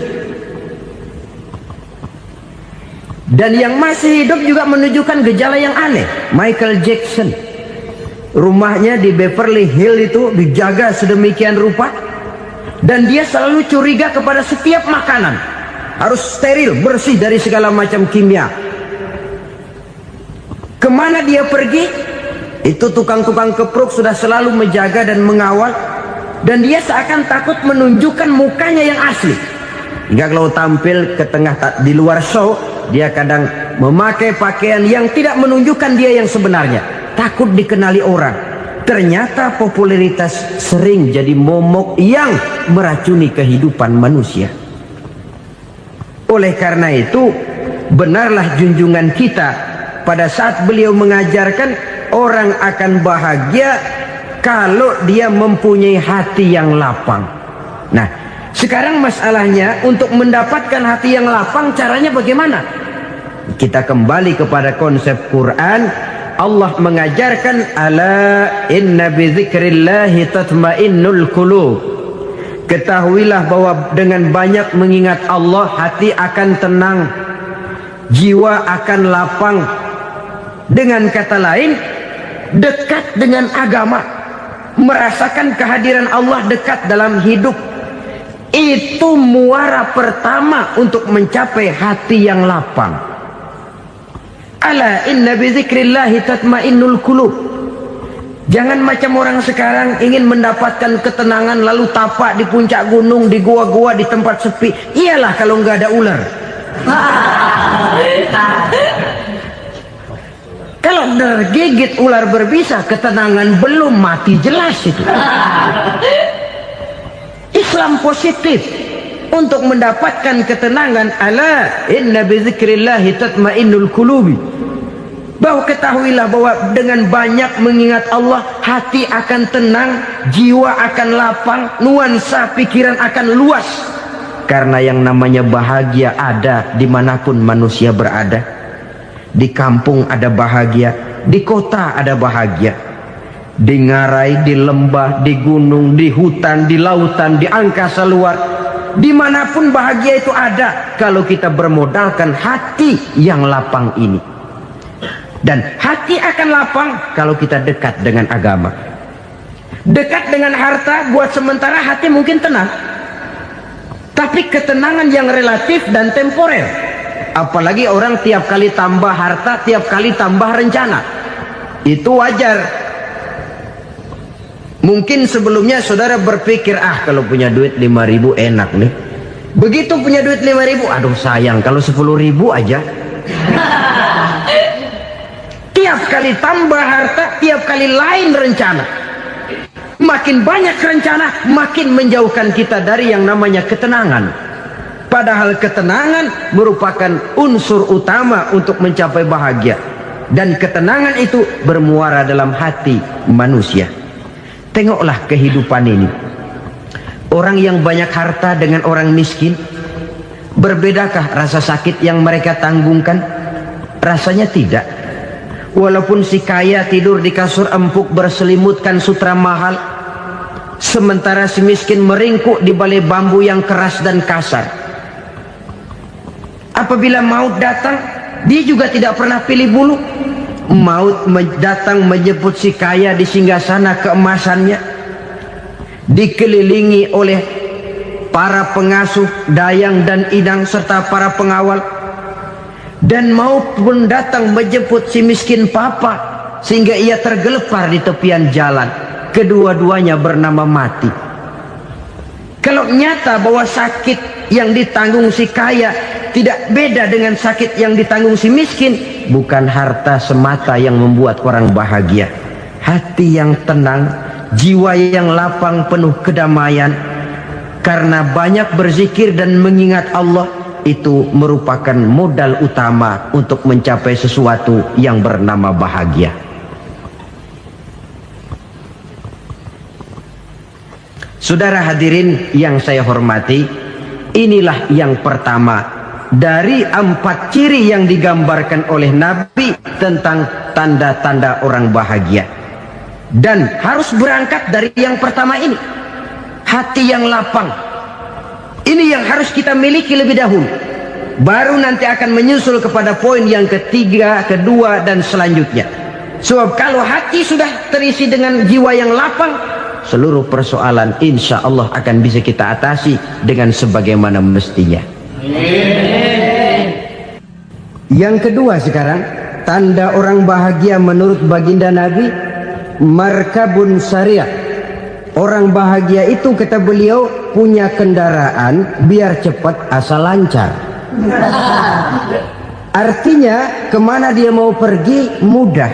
Dan yang masih hidup juga menunjukkan gejala yang aneh. Michael Jackson, rumahnya di Beverly Hills itu dijaga sedemikian rupa, dan dia selalu curiga kepada setiap makanan harus steril, bersih dari segala macam kimia. Kemana dia pergi, itu tukang-tukang keprok sudah selalu menjaga dan mengawal, dan dia seakan takut menunjukkan mukanya yang asli. Hingga kalau tampil ke tengah di luar show, dia kadang memakai pakaian yang tidak menunjukkan dia yang sebenarnya, takut dikenali orang. Ternyata popularitas sering jadi momok yang meracuni kehidupan manusia. Oleh karena itu, benarlah junjungan kita pada saat beliau mengajarkan orang akan bahagia kalau dia mempunyai hati yang lapang. Nah, sekarang masalahnya untuk mendapatkan hati yang lapang, caranya bagaimana? Kita kembali kepada konsep Quran. Allah mengajarkan, ala inna bi dzikrillahi tatmainnul qulub. Ketahuilah bahwa dengan banyak mengingat Allah, hati akan tenang, jiwa akan lapang. Dengan kata lain, dekat dengan agama, merasakan kehadiran Allah dekat dalam hidup, itu muara pertama untuk mencapai hati yang lapang. Ala inna bi dzikrillahi tatmainnul qulub. Jangan macam orang sekarang ingin mendapatkan ketenangan lalu tapak di puncak gunung, di gua-gua, di tempat sepi. Iyalah kalau nggak ada ular. Kalau tergigit ular berbisa, ketenangan belum, mati jelas itu. Islam positif untuk mendapatkan ketenangan. Ala inna bi dzikrillahi tatmainnul qulubi. Bahwa ketahuilah bahwa dengan banyak mengingat Allah, hati akan tenang, jiwa akan lapang, nuansa pikiran akan luas. Karena yang namanya bahagia ada dimanapun manusia berada. Di kampung ada bahagia, di kota ada bahagia, di ngarai, di lembah, di gunung, di hutan, di lautan, di angkasa luar, dimanapun bahagia itu ada kalau kita bermodalkan hati yang lapang ini. Dan hati akan lapang kalau kita dekat dengan agama. Dekat dengan harta buat sementara hati mungkin tenang, tapi ketenangan yang relatif dan temporer. Apalagi orang tiap kali tambah harta, tiap kali tambah rencana. Itu wajar. Mungkin sebelumnya saudara berpikir, kalau punya duit 5.000 enak nih. Begitu punya duit 5.000, aduh sayang kalau 10.000 aja. Tiap kali tambah harta, tiap kali lain rencana. Makin banyak rencana, makin menjauhkan kita dari yang namanya ketenangan. Padahal ketenangan merupakan unsur utama untuk mencapai bahagia. Dan ketenangan itu bermuara dalam hati manusia. Tengoklah kehidupan ini. Orang yang banyak harta dengan orang miskin, berbedakah rasa sakit yang mereka tanggungkan? Rasanya tidak. Walaupun si kaya tidur di kasur empuk berselimutkan sutra mahal, sementara si miskin meringkuk di balai bambu yang keras dan kasar. Apabila maut datang, dia juga tidak pernah pilih bulu. Maut datang menjemput si kaya di singgasana keemasannya, dikelilingi oleh para pengasuh, dayang dan idang serta para pengawal. Dan maut pun datang menjemput si miskin papa, sehingga ia tergelepar di tepian jalan. Kedua-duanya bernama mati. Kalau nyata bahwa sakit yang ditanggung si kaya tidak beda dengan sakit yang ditanggung si miskin, bukan harta semata yang membuat orang bahagia. Hati yang tenang, jiwa yang lapang penuh kedamaian. Karena banyak berzikir dan mengingat Allah, itu merupakan modal utama untuk mencapai sesuatu yang bernama bahagia. Saudara hadirin yang saya hormati, inilah yang pertama dari 4 ciri yang digambarkan oleh Nabi tentang tanda-tanda orang bahagia. Dan harus berangkat dari yang pertama ini, hati yang lapang. Ini yang harus kita miliki lebih dahulu. Baru nanti akan menyusul kepada poin yang ketiga, kedua, dan selanjutnya. Sebab kalau hati sudah terisi dengan jiwa yang lapang, seluruh persoalan insya Allah akan bisa kita atasi dengan sebagaimana mestinya. Yang kedua sekarang, tanda orang bahagia menurut baginda Nabi, markabun syariah. Orang bahagia itu, kata beliau, punya kendaraan biar cepat asal lancar. Artinya kemana dia mau pergi mudah.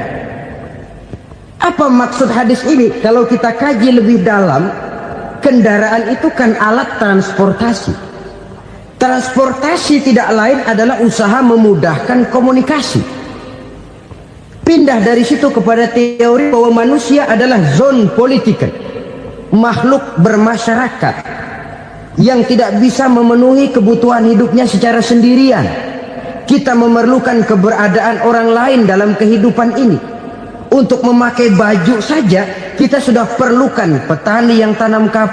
Apa maksud hadis ini? Kalau kita kaji lebih dalam, kendaraan itu kan alat transportasi. Transportasi tidak lain adalah usaha memudahkan komunikasi. Pindah dari situ kepada teori bahwa manusia adalah zon political, makhluk bermasyarakat yang tidak bisa memenuhi kebutuhan hidupnya secara sendirian. Kita memerlukan keberadaan orang lain dalam kehidupan ini. Untuk memakai baju saja kita sudah perlukan petani yang tanam kapas,